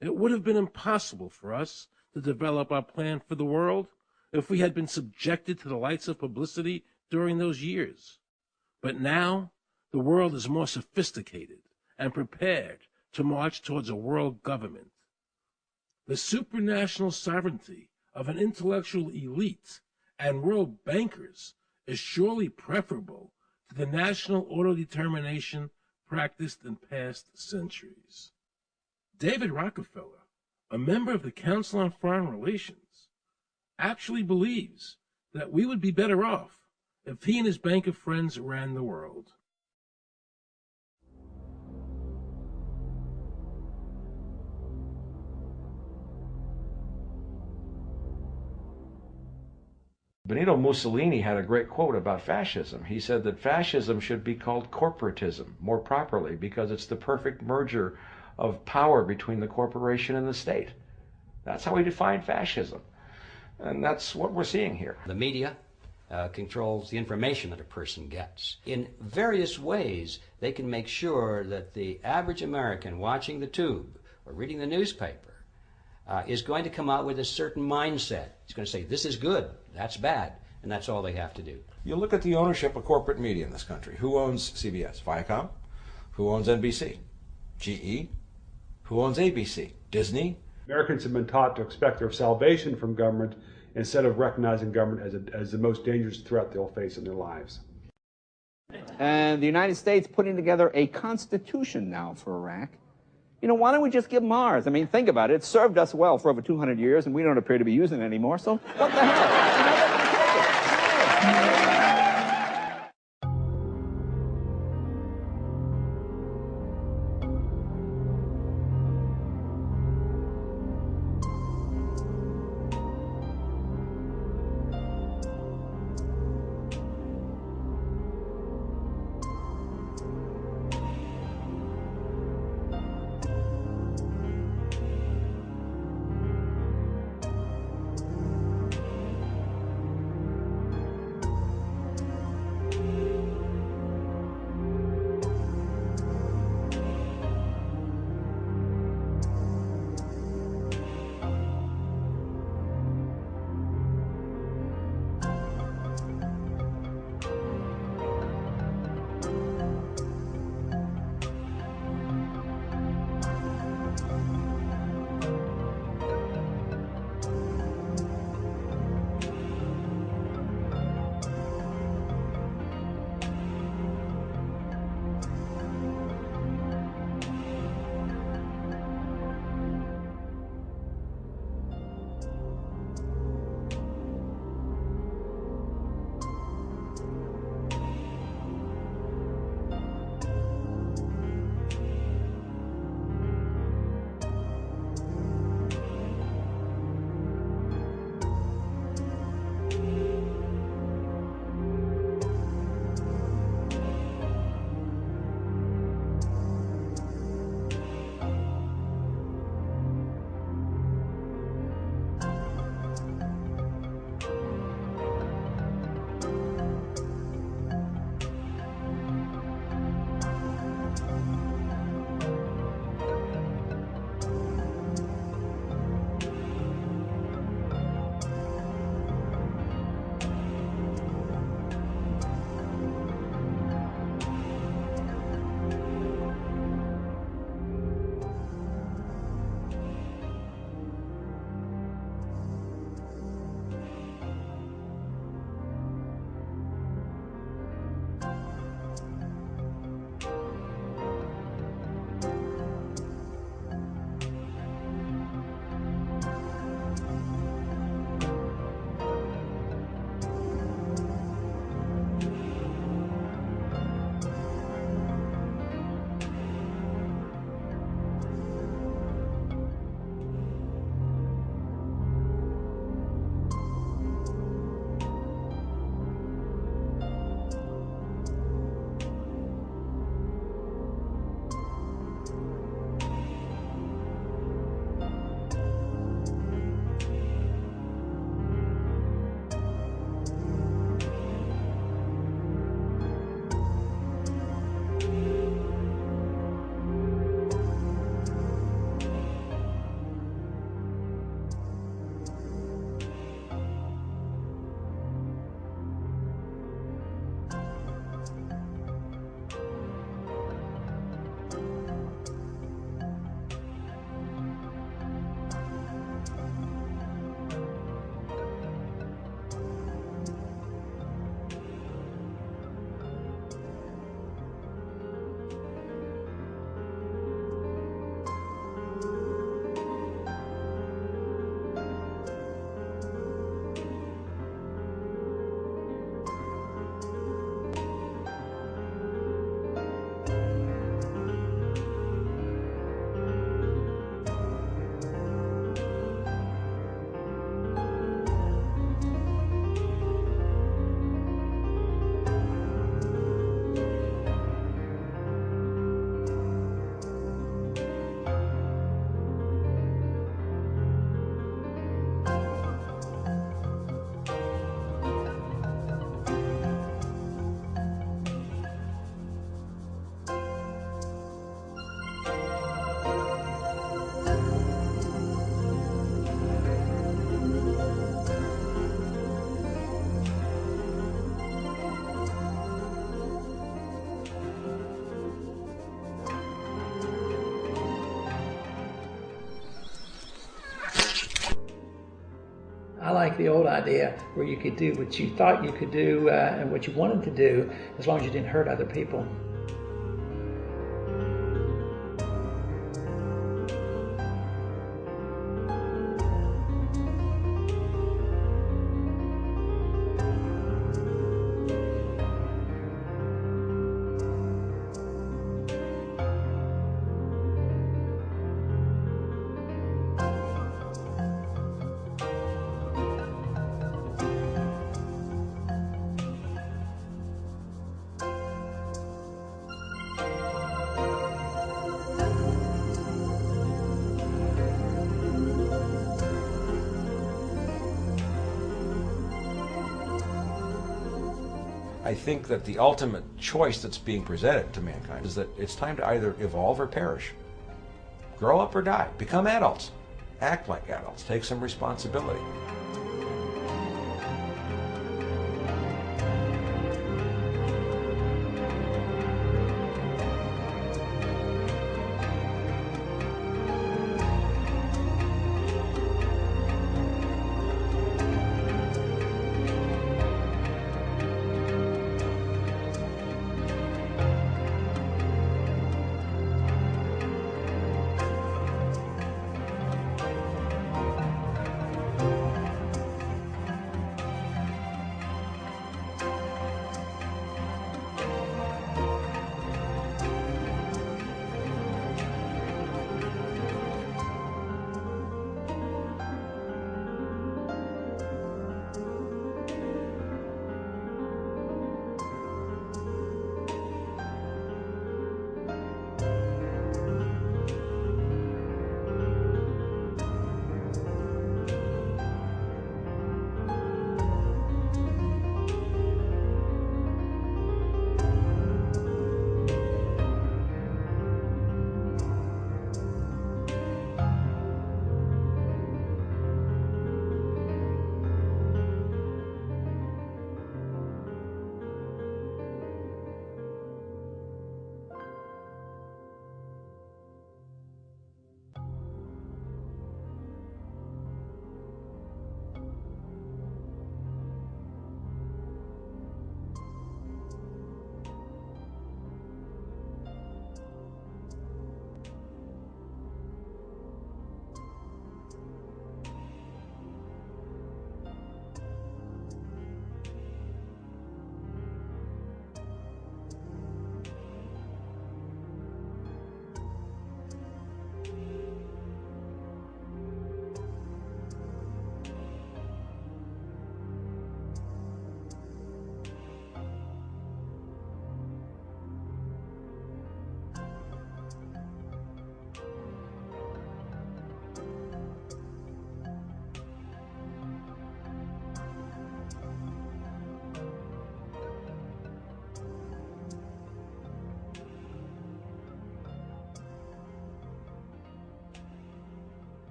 It would have been impossible for us to develop our plan for the world if we had been subjected to the lights of publicity during those years. But now, the world is more sophisticated and prepared to march towards a world government. The supranational sovereignty of an intellectual elite and world bankers is surely preferable to the national autodetermination practiced in past centuries. David Rockefeller, a member of the Council on Foreign Relations, actually believes that we would be better off if he and his bank of friends ran the world. Benito Mussolini had a great quote about fascism. He said that fascism should be called corporatism more properly because it's the perfect merger of power between the corporation and the state. That's how we define fascism. And that's what we're seeing here. The media controls the information that a person gets. In various ways, they can make sure that the average American watching the tube or reading the newspaper is going to come out with a certain mindset. He's going to say, this is good, that's bad, and that's all they have to do. You look at the ownership of corporate media in this country. Who owns CBS? Viacom? Who owns NBC? GE? Who owns ABC? Disney? Americans have been taught to expect their salvation from government instead of recognizing government as the most dangerous threat they'll face in their lives. And the United States putting together a constitution now for Iraq. You know, why don't we just give them ours? I mean, think about it. It served us well for over 200 years, and we don't appear to be using it anymore, so what the hell? like the old idea where you could do what you thought you could do and what you wanted to do as long as you didn't hurt other people. I think that the ultimate choice that's being presented to mankind is that it's time to either evolve or perish. Grow up or die. Become adults. Act like adults. Take some responsibility.